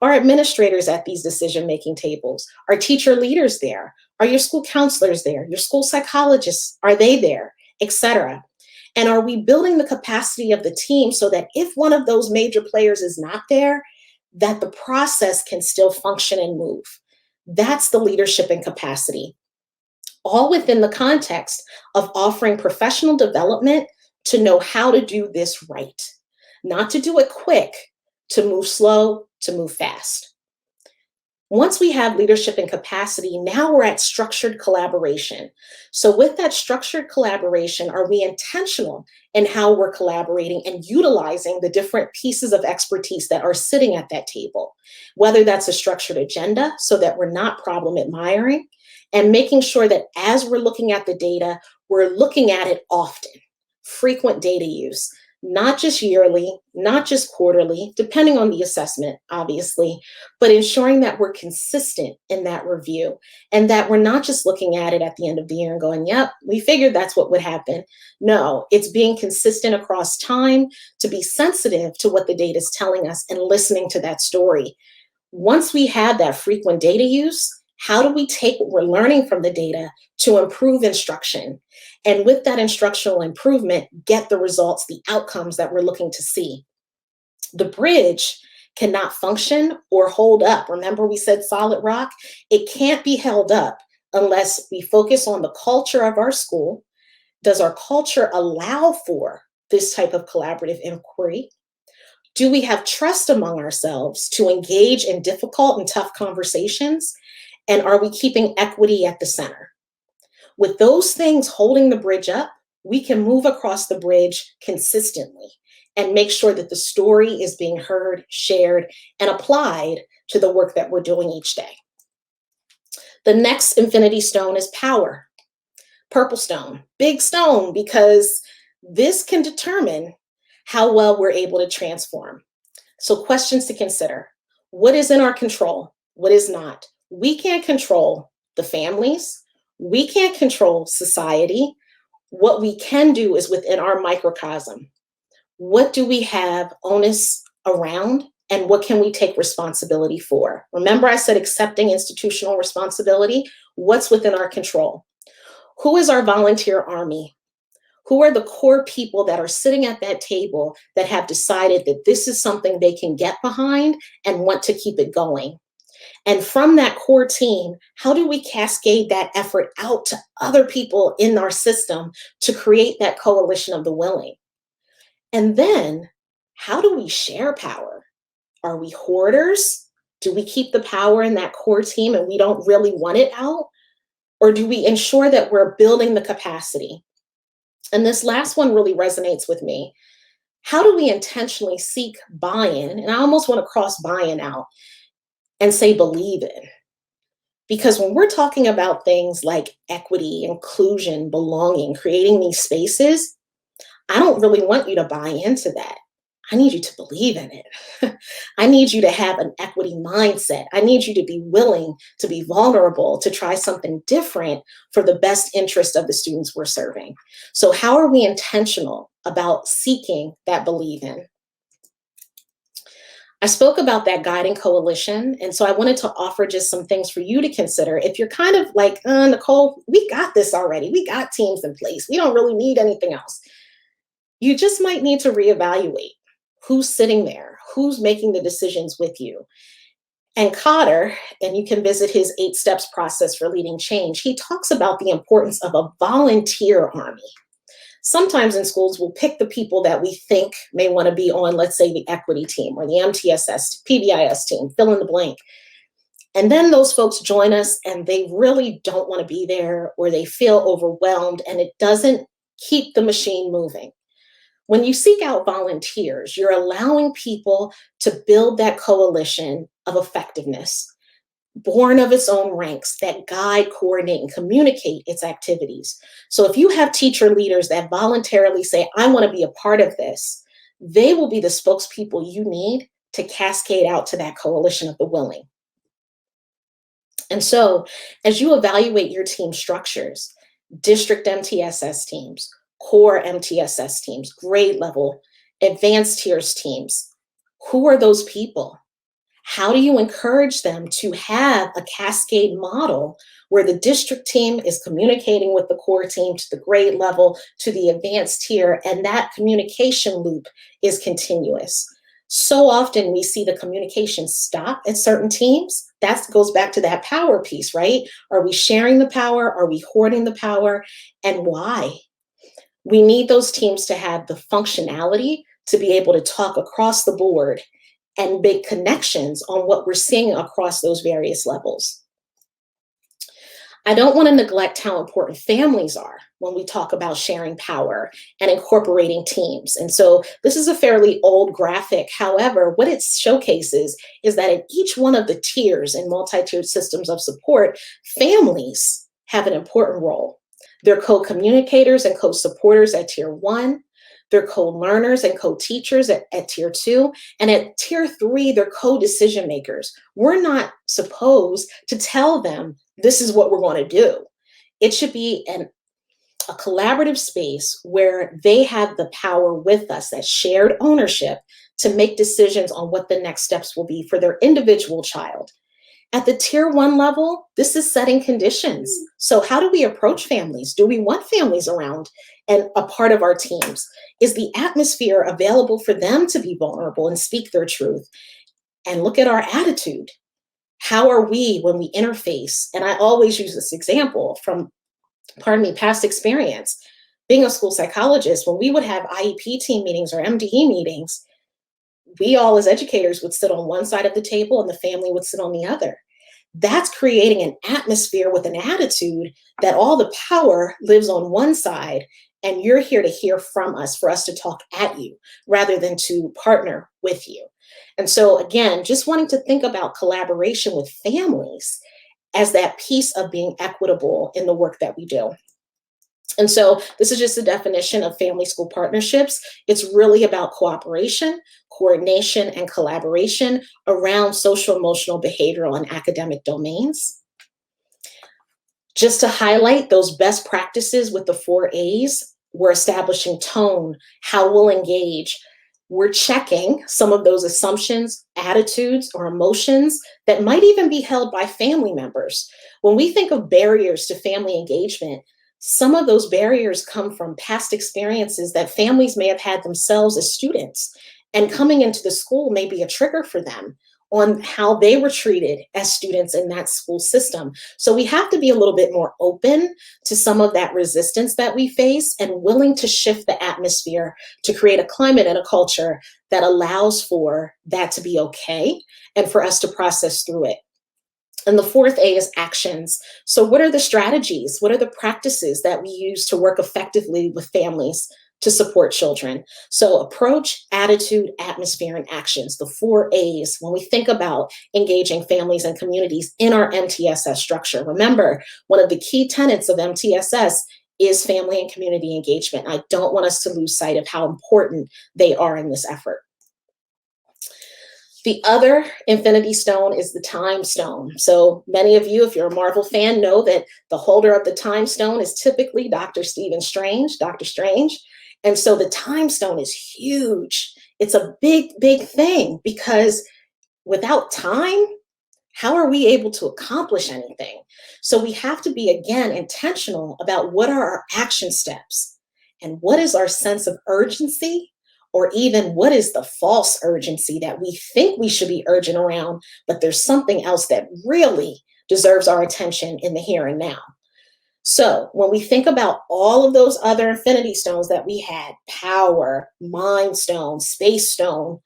Are administrators at these decision-making tables? Are teacher leaders there? Are your school counselors there? Your school psychologists, are they there? Etc. And are we building the capacity of the team so that if one of those major players is not there, that the process can still function and move? That's the leadership and capacity, all within the context of offering professional development to know how to do this right, not to do it quick, to move slow, to move fast. Once we have leadership and capacity, now we're at structured collaboration. So with that structured collaboration, are we intentional in how we're collaborating and utilizing the different pieces of expertise that are sitting at that table? Whether that's a structured agenda so that we're not problem admiring, and making sure that as we're looking at the data, we're looking at it often. Frequent data use, not just yearly, not just quarterly, depending on the assessment, obviously, but ensuring that we're consistent in that review and that we're not just looking at it at the end of the year and going, yep, we figured that's what would happen. No, it's being consistent across time to be sensitive to what the data is telling us and listening to that story. Once we have that frequent data use, How do we take what we're learning from the data to improve instruction? And with that instructional improvement, get the results, the outcomes that we're looking to see. The bridge cannot function or hold up. Remember, we said solid rock? It can't be held up unless we focus on the culture of our school. Does our culture allow for this type of collaborative inquiry? Do we have trust among ourselves to engage in difficult and tough conversations? And are we keeping equity at the center? With those things holding the bridge up, we can move across the bridge consistently and make sure that the story is being heard, shared, and applied to the work that we're doing each day. The next infinity stone is power. Purple stone, big stone, because this can determine how well we're able to transform. So questions to consider. What is in our control? What is not? We can't control the families. We can't control society. What we can do is within our microcosm. What do we have onus around, and what can we take responsibility for? Remember, I said accepting institutional responsibility. What's within our control? Who is our volunteer army? Who are the core people that are sitting at that table that have decided that this is something they can get behind and want to keep it going? And from that core team, how do we cascade that effort out to other people in our system to create that coalition of the willing? And then, how do we share power? Are we hoarders? Do we keep the power in that core team and we don't really want it out? Or do we ensure that we're building the capacity? And this last one really resonates with me. How do we intentionally seek buy-in? And I almost want to cross buy-in out and say believe in. Because when we're talking about things like equity, inclusion, belonging, creating these spaces, I don't really want you to buy into that. I need you to believe in it. I need you to have an equity mindset. I need you to be willing to be vulnerable, to try something different for the best interest of the students we're serving. So how are we intentional about seeking that believe in? I spoke about that guiding coalition, and so I wanted to offer just some things for you to consider. If you're kind of like, Nicole, we got this already. We got teams in place. We don't really need anything else. You just might need to reevaluate who's sitting there, who's making the decisions with you. And Cotter, and you can visit his 8 steps process for leading change, he talks about the importance of a volunteer army. Sometimes in schools, we'll pick the people that we think may want to be on, let's say, the equity team or the MTSS, PBIS team, fill in the blank. And then those folks join us and they really don't want to be there, or they feel overwhelmed, and it doesn't keep the machine moving. When you seek out volunteers, you're allowing people to build that coalition of effectiveness, born of its own ranks, that guide, coordinate, and communicate its activities. So if you have teacher leaders that voluntarily say, I want to be a part of this, they will be the spokespeople you need to cascade out to that coalition of the willing. And so as you evaluate your team structures, district MTSS teams, core MTSS teams, grade level, advanced tiers teams, who are those people? How do you encourage them to have a cascade model where the district team is communicating with the core team to the grade level, to the advanced tier, and that communication loop is continuous? So often we see the communication stop at certain teams. That goes back to that power piece, right? Are we sharing the power? Are we hoarding the power? And why? We need those teams to have the functionality to be able to talk across the board and make connections on what we're seeing across those various levels. I don't want to neglect how important families are when we talk about sharing power and incorporating teams. And so this is a fairly old graphic. However, what it showcases is that in each one of the tiers in multi-tiered systems of support, families have an important role. They're co-communicators and co-supporters at tier 1. They're co-learners and co-teachers at tier 2. And at tier 3, they're co-decision makers. We're not supposed to tell them this is what we're going to do. It should be a collaborative space where they have the power with us, that shared ownership, to make decisions on what the next steps will be for their individual child. At the tier 1 level, this is setting conditions. So how do we approach families? Do we want families around and a part of our teams? Is the atmosphere available for them to be vulnerable and speak their truth? And look at our attitude. How are we when we interface? And I always use this example from, past experience. Being a school psychologist, when we would have IEP team meetings or MDE meetings, we all as educators would sit on one side of the table and the family would sit on the other. That's creating an atmosphere with an attitude that all the power lives on one side and you're here to hear from us, for us to talk at you rather than to partner with you. And so again, just wanting to think about collaboration with families as that piece of being equitable in the work that we do. And so this is just a definition of family-school partnerships. It's really about cooperation, coordination, and collaboration around social, emotional, behavioral, and academic domains. Just to highlight those best practices with the 4 A's, we're establishing tone, how we'll engage. We're checking some of those assumptions, attitudes, or emotions that might even be held by family members. When we think of barriers to family engagement, some of those barriers come from past experiences that families may have had themselves as students, and coming into the school may be a trigger for them on how they were treated as students in that school system. So we have to be a little bit more open to some of that resistance that we face and willing to shift the atmosphere to create a climate and a culture that allows for that to be okay and for us to process through it. And the 4th A is actions. So what are the strategies? What are the practices that we use to work effectively with families to support children? So approach, attitude, atmosphere, and actions, the 4 A's when we think about engaging families and communities in our MTSS structure. Remember, one of the key tenets of MTSS is family and community engagement. I don't want us to lose sight of how important they are in this effort. The other infinity stone is the time stone. So many of you, if you're a Marvel fan, know that the holder of the time stone is typically Dr. Doctor Strange. And so the time stone is huge. It's a big, big thing, because without time, how are we able to accomplish anything? So we have to be, again, intentional about what are our action steps and what is our sense of urgency, or even what is the false urgency that we think we should be urgent around, but there's something else that really deserves our attention in the here and now. So when we think about all of those other infinity stones that we had, power, mind stone, space stone,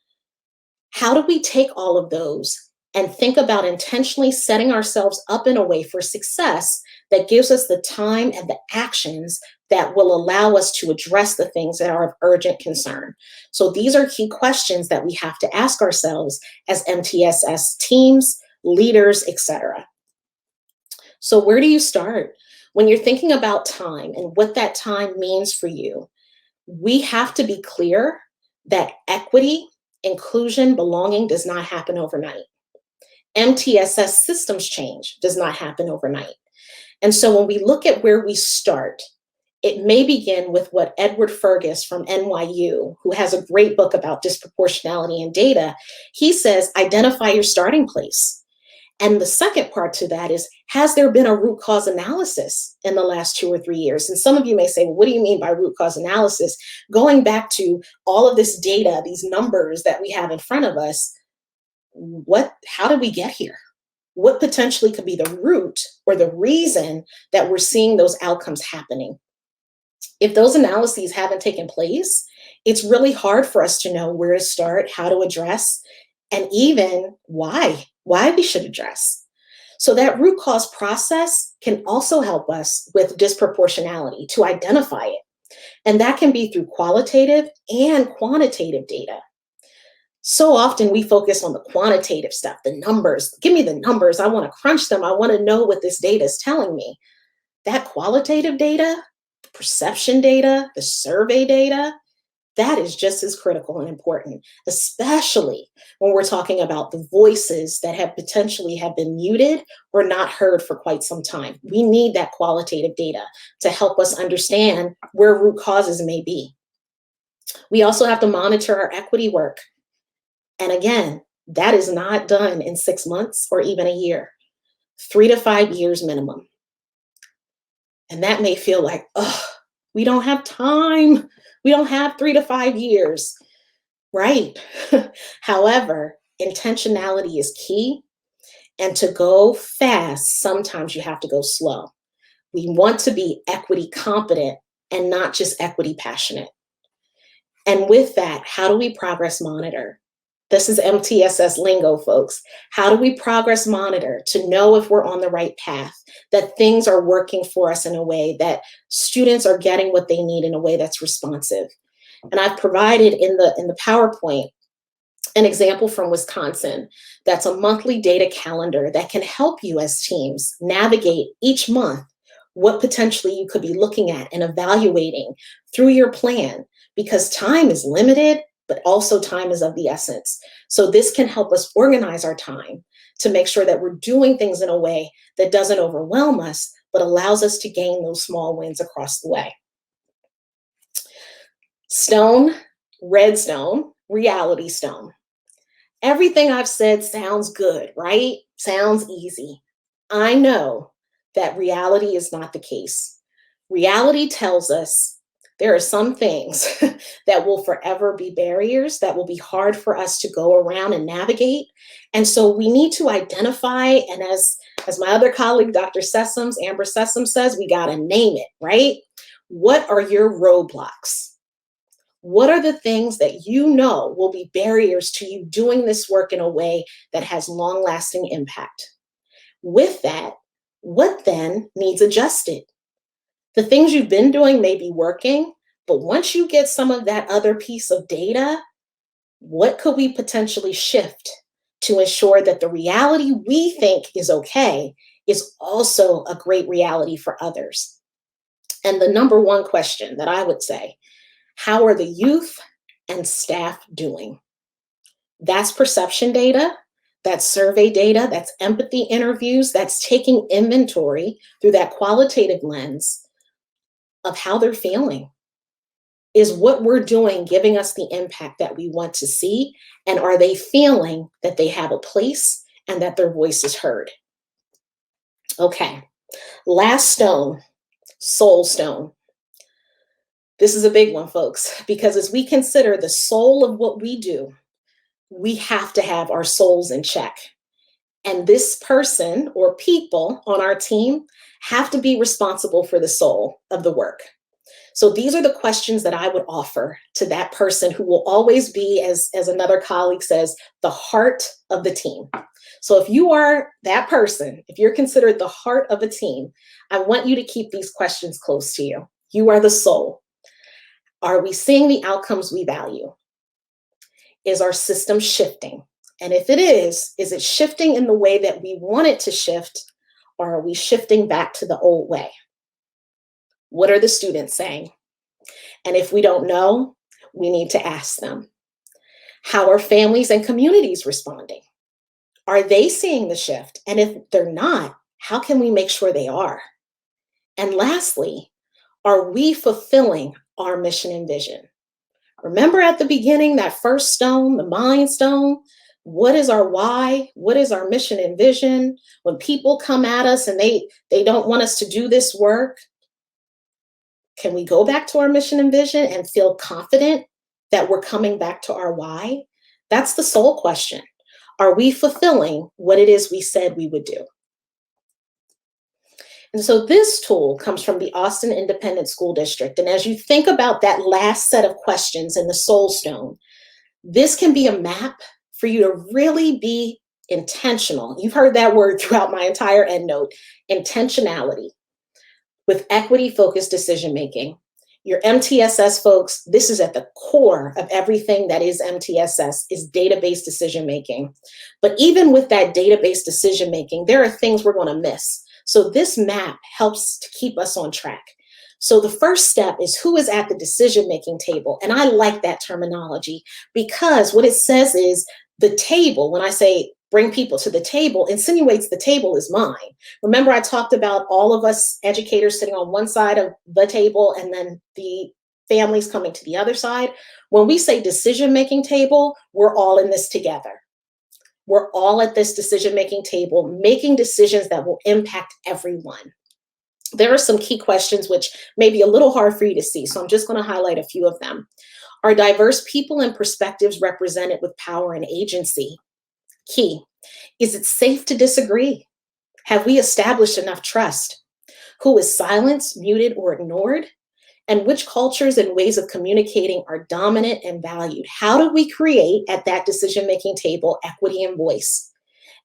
how do we take all of those and think about intentionally setting ourselves up in a way for success that gives us the time and the actions that will allow us to address the things that are of urgent concern? So these are key questions that we have to ask ourselves as MTSS teams, leaders, etc. So where do you start? When you're thinking about time and what that time means for you, we have to be clear that equity, inclusion, belonging does not happen overnight. MTSS systems change does not happen overnight. And so when we look at where we start, it may begin with what Edward Fergus from NYU, who has a great book about disproportionality and data, he says, identify your starting place. And the second part to that is, has there been a root cause analysis in the last 2 or 3 years? And some of you may say, well, what do you mean by root cause analysis? Going back to all of this data, these numbers that we have in front of us, how did we get here? What potentially could be the root or the reason that we're seeing those outcomes happening? If those analyses haven't taken place, it's really hard for us to know where to start, how to address, and even why we should address. So that root cause process can also help us with disproportionality, to identify it. And that can be through qualitative and quantitative data. So often we focus on the quantitative stuff, the numbers. Give me the numbers. I want to crunch them. I want to know what this data is telling me. That qualitative data, the perception data, the survey data, that is just as critical and important, especially when we're talking about the voices that have potentially been muted or not heard for quite some time. We need that qualitative data to help us understand where root causes may be. We also have to monitor our equity work. And again, that is not done in 6 months or even a year. 3 to 5 years minimum. And that may feel like, oh, we don't have time. We don't have 3 to 5 years. Right. However, intentionality is key. And to go fast, sometimes you have to go slow. We want to be equity competent and not just equity passionate. And with that, how do we progress monitor? This is MTSS lingo, folks. How do we progress monitor to know if we're on the right path, that things are working for us in a way that students are getting what they need in a way that's responsive? And I've provided in the PowerPoint an example from Wisconsin that's a monthly data calendar that can help you as teams navigate each month what potentially you could be looking at and evaluating through your plan, because time is limited, but also time is of the essence. So this can help us organize our time to make sure that we're doing things in a way that doesn't overwhelm us, but allows us to gain those small wins across the way. Stone, red stone, reality stone. Everything I've said sounds good, right? Sounds easy. I know that reality is not the case. Reality tells us there are some things that will forever be barriers, that will be hard for us to go around and navigate. And so we need to identify, and as my other colleague, Dr. Sessoms, Amber Sessoms says, we got to name it, right? What are your roadblocks? What are the things that you know will be barriers to you doing this work in a way that has long-lasting impact? With that, what then needs adjusted? The things you've been doing may be working, but once you get some of that other piece of data, what could we potentially shift to ensure that the reality we think is okay is also a great reality for others? And the number one question that I would say, how are the youth and staff doing? That's perception data, that's survey data, that's empathy interviews, that's taking inventory through that qualitative lens of how they're feeling. Is what we're doing giving us the impact that we want to see? And are they feeling that they have a place and that their voice is heard? Okay, last stone, soul stone. This is a big one, folks, because as we consider the soul of what we do, we have to have our souls in check. And this person or people on our team have to be responsible for the soul of the work. So these are the questions that I would offer to that person who will always be, as another colleague says, the heart of the team. So if you are that person, if you're considered the heart of a team, I want you to keep these questions close to you. You are the soul. Are we seeing the outcomes we value? Is our system shifting? And if it is it shifting in the way that we want it to shift, or are we shifting back to the old way? What are the students saying? And if we don't know, we need to ask them. How are families and communities responding? Are they seeing the shift? And if they're not, how can we make sure they are? And lastly, are we fulfilling our mission and vision? Remember at the beginning, that first stone, the mind stone? What is our why? What is our mission and vision? When people come at us and they don't want us to do this work, can we go back to our mission and vision and feel confident that we're coming back to our why? That's the soul question. Are we fulfilling what it is we said we would do? And so this tool comes from the Austin Independent School District. And as you think about that last set of questions in the soul stone, this can be a map for you to really be intentional. You've heard that word throughout my entire EndNote, intentionality, with equity-focused decision-making. Your MTSS folks, this is at the core of everything that is MTSS, is database decision-making. But even with that database decision-making, there are things we're going to miss. So this map helps to keep us on track. So the first step is who is at the decision-making table. And I like that terminology because what it says is the table, when I say bring people to the table, insinuates the table is mine. Remember, I talked about all of us educators sitting on one side of the table and then the families coming to the other side. When we say decision-making table, we're all in this together. We're all at this decision-making table, making decisions that will impact everyone. There are some key questions which may be a little hard for you to see, so I'm just going to highlight a few of them. Are diverse people and perspectives represented with power and agency? Key. Is it safe to disagree? Have we established enough trust? Who is silenced, muted, or ignored? And which cultures and ways of communicating are dominant and valued? How do we create at that decision-making table equity and voice?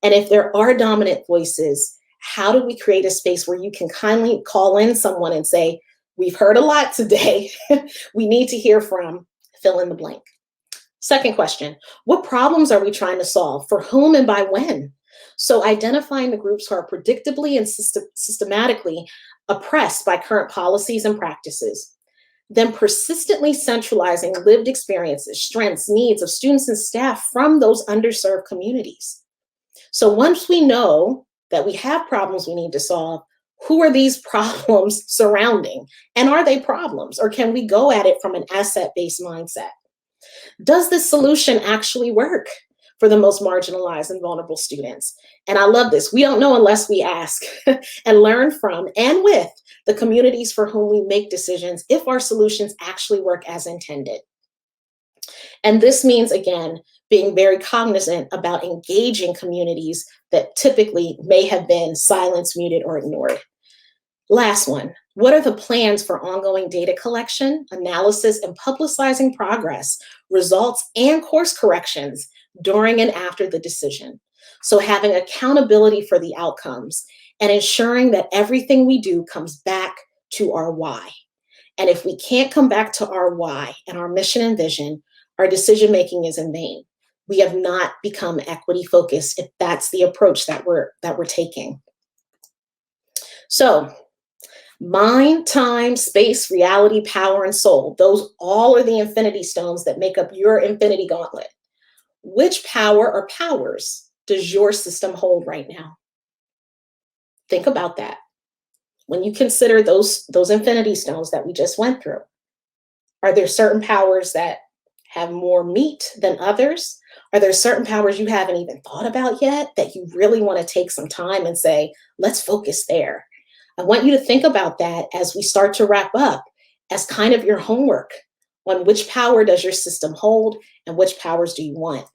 And if there are dominant voices, how do we create a space where you can kindly call in someone and say, we've heard a lot today. We need to hear from fill in the blank. Second question, what problems are we trying to solve? For whom and by when? So identifying the groups who are predictably and systematically oppressed by current policies and practices. Then persistently centralizing lived experiences, strengths, needs of students and staff from those underserved communities. So once we know that we have problems we need to solve, who are these problems surrounding? And are they problems? Or can we go at it from an asset-based mindset? Does this solution actually work for the most marginalized and vulnerable students? And I love this. We don't know unless we ask and learn from and with the communities for whom we make decisions if our solutions actually work as intended. And this means, again, being very cognizant about engaging communities that typically may have been silenced, muted, or ignored. Last one, what are the plans for ongoing data collection, analysis, and publicizing progress, results, and course corrections during and after the decision? So having accountability for the outcomes and ensuring that everything we do comes back to our why. And if we can't come back to our why and our mission and vision, our decision-making is in vain. We have not become equity focused if that's the approach that we're taking. So mind, time, space, reality, power, and soul. Those all are the infinity stones that make up your infinity gauntlet. Which power or powers does your system hold right now? Think about that. When you consider those infinity stones that we just went through, are there certain powers that have more meat than others? Are there certain powers you haven't even thought about yet that you really want to take some time and say, let's focus there? I want you to think about that as we start to wrap up as kind of your homework on which power does your system hold and which powers do you want.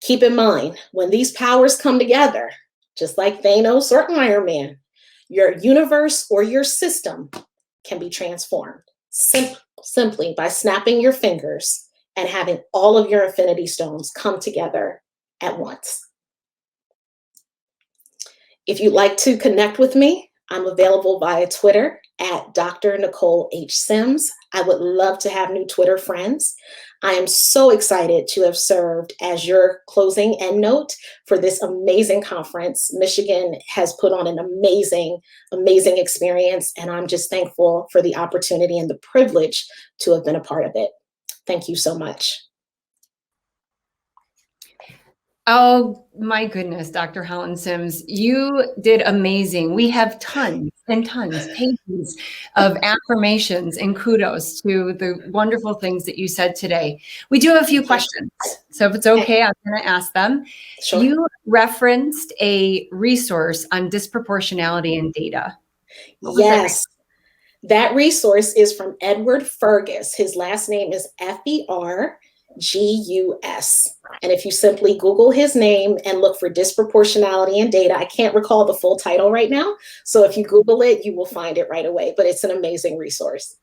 Keep in mind, when these powers come together, just like Thanos or Iron Man, your universe or your system can be transformed simply by snapping your fingers and having all of your infinity stones come together at once. If you'd like to connect with me, I'm available via Twitter at Dr. Nicole H. Sims. I would love to have new Twitter friends. I am so excited to have served as your closing endnote for this amazing conference. Michigan has put on an amazing, amazing experience, and I'm just thankful for the opportunity and the privilege to have been a part of it. Thank you so much. Oh my goodness, Dr. Holland Sims, you did amazing. We have tons and tons, pages of affirmations and kudos to the wonderful things that you said today. We do have a few questions, so if it's okay, I'm going to ask them. Sure. You referenced a resource on disproportionality in data. Yes. That resource is from Edward Fergus. His last name is Fergus. And if you simply Google his name and look for disproportionality in data, I can't recall the full title right now. So if you Google it, you will find it right away, but it's an amazing resource.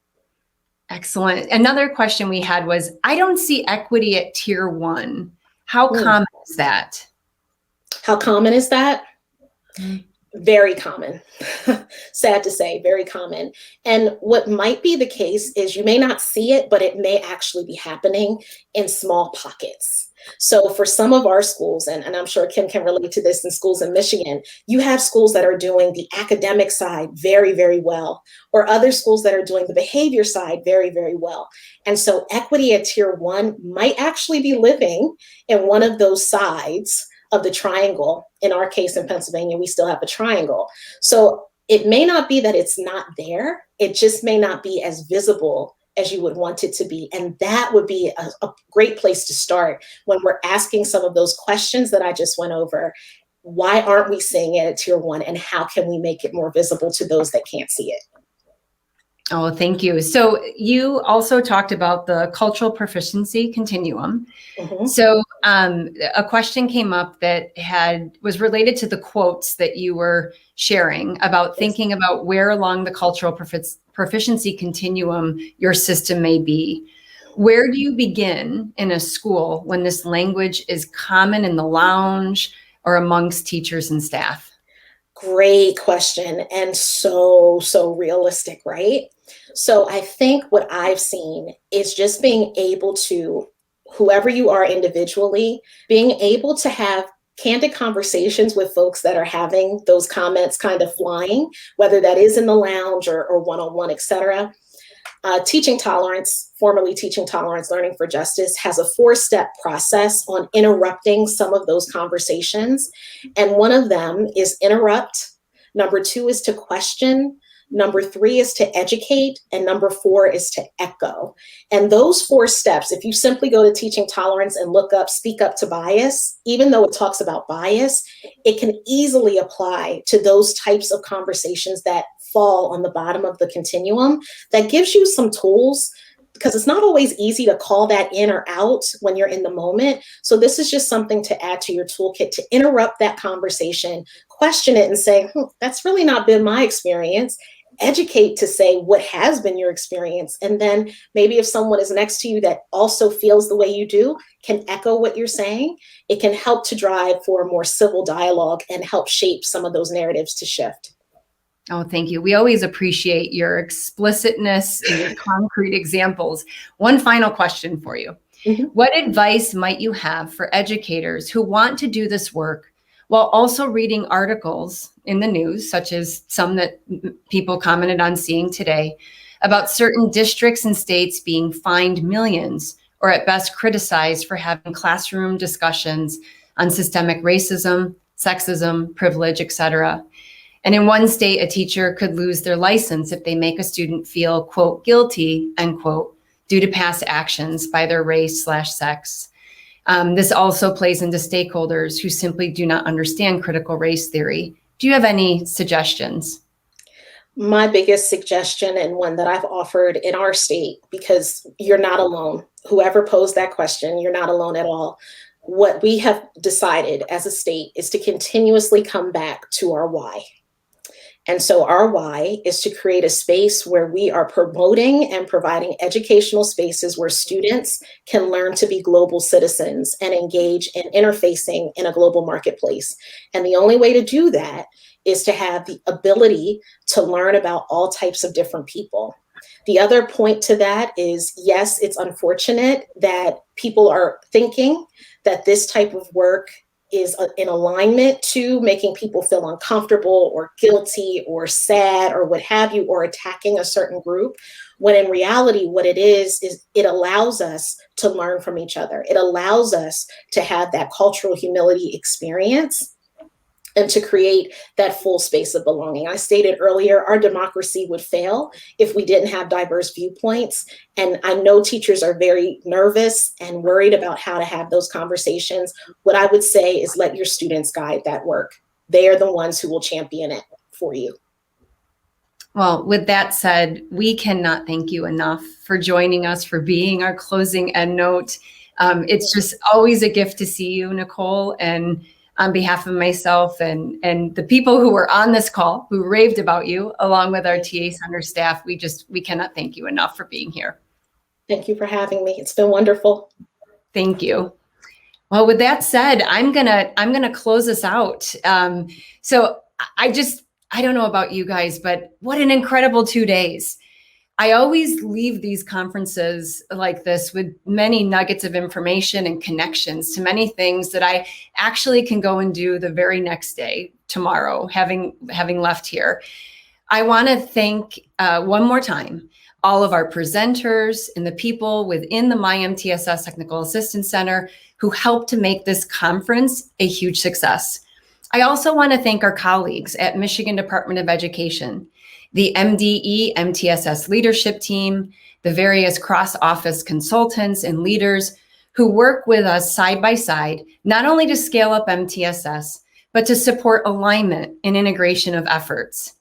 Excellent. Another question we had was, I don't see equity at tier 1. How common is that? How common is that? Very common. Sad to say, very common. And what might be the case is you may not see it, but it may actually be happening in small pockets. So for some of our schools, and I'm sure Kim can relate to this in schools in Michigan, you have schools that are doing the academic side very, very well, or other schools that are doing the behavior side very, very well. And so equity at tier 1 might actually be living in one of those sides of the triangle. In our case in Pennsylvania, we still have a triangle. So it may not be that it's not there, it just may not be as visible as you would want it to be. And that would be a great place to start when we're asking some of those questions that I just went over. Why aren't we seeing it at tier 1? And how can we make it more visible to those that can't see it? Oh, thank you. So you also talked about the cultural proficiency continuum. Mm-hmm. So a question came up that was related to the quotes that you were sharing about thinking about where along the cultural proficiency continuum your system may be. Where do you begin in a school when this language is common in the lounge or amongst teachers and staff? Great question. And so realistic, right? So I think what I've seen is just being able to, whoever you are individually, being able to have candid conversations with folks that are having those comments kind of flying, whether that is in the lounge or one-on-one, et cetera. Teaching Tolerance, formerly Teaching Tolerance, Learning for Justice, has a 4-step process on interrupting some of those conversations. And one of them is interrupt. Number 2 is to question. Number 3 is to educate. And number 4 is to echo. And those 4 steps, if you simply go to Teaching Tolerance and look up Speak Up to Bias, even though it talks about bias, it can easily apply to those types of conversations that fall on the bottom of the continuum. That gives you some tools, because it's not always easy to call that in or out when you're in the moment. So this is just something to add to your toolkit to interrupt that conversation, question it and say, that's really not been my experience. Educate to say what has been your experience. And then maybe if someone is next to you that also feels the way you do, can echo what you're saying, it can help to drive for a more civil dialogue and help shape some of those narratives to shift. Oh, thank you. We always appreciate your explicitness and your concrete examples. One final question for you. Mm-hmm. What advice might you have for educators who want to do this work while also reading articles in the news, such as some that people commented on seeing today, about certain districts and states being fined millions or at best criticized for having classroom discussions on systemic racism, sexism, privilege, etc.? And in one state, a teacher could lose their license if they make a student feel, quote, guilty, end quote, due to past actions by their race/sex. This also plays into stakeholders who simply do not understand critical race theory. Do you have any suggestions? My biggest suggestion, and one that I've offered in our state, because you're not alone. Whoever posed that question, you're not alone at all. What we have decided as a state is to continuously come back to our why. And so our why is to create a space where we are promoting and providing educational spaces where students can learn to be global citizens and engage in interfacing in a global marketplace. And the only way to do that is to have the ability to learn about all types of different people. The other point to that is, yes, it's unfortunate that people are thinking that this type of work is in alignment to making people feel uncomfortable or guilty or sad or what have you, or attacking a certain group, when in reality, what it is it allows us to learn from each other. It allows us to have that cultural humility experience and to create that full space of belonging. I stated earlier, our democracy would fail if we didn't have diverse viewpoints. And I know teachers are very nervous and worried about how to have those conversations. What I would say is let your students guide that work. They are the ones who will champion it for you. Well, with that said, we cannot thank you enough for joining us, for being our closing endnote. It's just always a gift to see you, Nicole, and on behalf of myself and the people who were on this call, who raved about you, along with our TA Center staff, we cannot thank you enough for being here. Thank you for having me. It's been wonderful. Thank you. Well, with that said, I'm gonna close us out. So I don't know about you guys, but what an incredible 2 days. I always leave these conferences like this with many nuggets of information and connections to many things that I actually can go and do the very next day, tomorrow, having left here. I want to thank one more time all of our presenters and the people within the MiMTSS Technical Assistance Center who helped to make this conference a huge success. I also want to thank our colleagues at Michigan Department of Education. the MDE MTSS leadership team, the various cross-office consultants and leaders who work with us side by side, not only to scale up MTSS, but to support alignment and integration of efforts.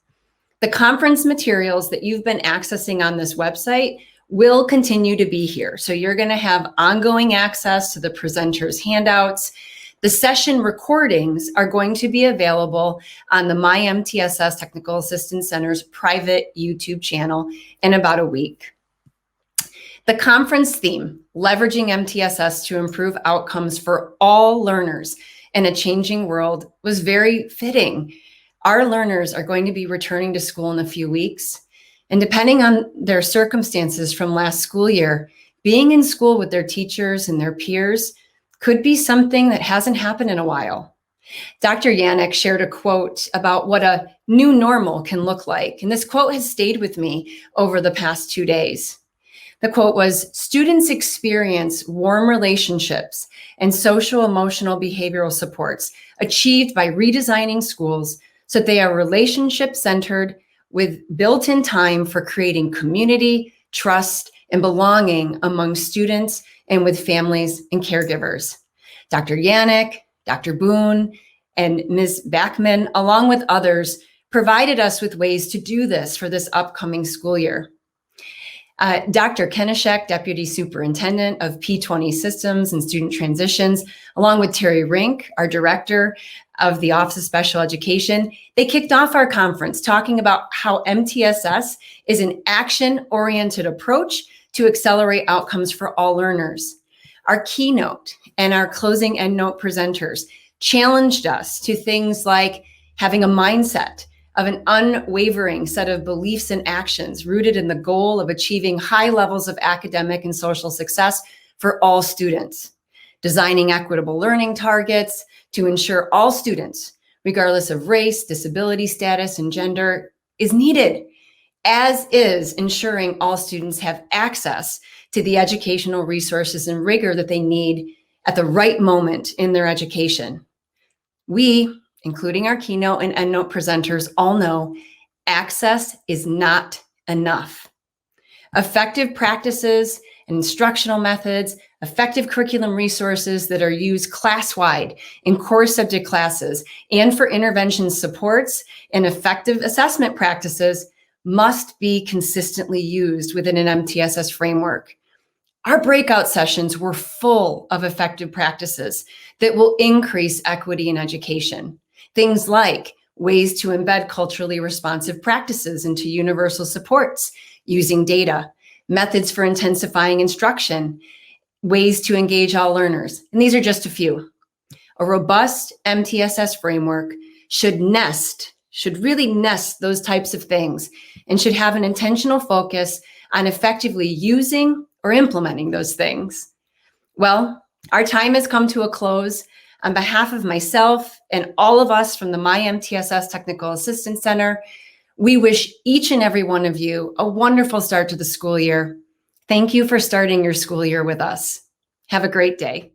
The conference materials that you've been accessing on this website will continue to be here. So you're going to have ongoing access to the presenters' handouts. The session recordings are going to be available on the MiMTSS Technical Assistance Center's private YouTube channel in about a week. The conference theme, leveraging MTSS to improve outcomes for all learners in a changing world, was very fitting. Our learners are going to be returning to school in a few weeks, and depending on their circumstances from last school year, being in school with their teachers and their peers could be something that hasn't happened in a while. Dr. Yannick shared a quote about what a new normal can look like, and this quote has stayed with me over the past 2 days. The quote was, "Students experience warm relationships and social emotional behavioral supports achieved by redesigning schools so that they are relationship-centered with built-in time for creating community, trust, and belonging among students and with families and caregivers." Dr. Yannick, Dr. Boone, and Ms. Backman, along with others, provided us with ways to do this for this upcoming school year. Dr. Kenishek, Deputy Superintendent of P20 Systems and Student Transitions, along with Terry Rink, our Director of the Office of Special Education, they kicked off our conference talking about how MTSS is an action-oriented approach to accelerate outcomes for all learners. Our keynote and our closing endnote presenters challenged us to things like having a mindset of an unwavering set of beliefs and actions rooted in the goal of achieving high levels of academic and social success for all students, designing equitable learning targets to ensure all students, regardless of race, disability status, and gender, is needed, as is ensuring all students have access to the educational resources and rigor that they need at the right moment in their education. We, including our keynote and endnote presenters, all know access is not enough. Effective practices and instructional methods, effective curriculum resources that are used class-wide in core subject classes and for intervention supports and effective assessment practices must be consistently used within an MTSS framework. Our breakout sessions were full of effective practices that will increase equity in education. Things like ways to embed culturally responsive practices into universal supports using data, methods for intensifying instruction, ways to engage all learners. And these are just a few. A robust MTSS framework should really nest those types of things and should have an intentional focus on effectively using or implementing those things. Well, our time has come to a close. On behalf of myself and all of us from the MiMTSS Technical Assistance Center, we wish each and every one of you a wonderful start to the school year. Thank you for starting your school year with us. Have a great day.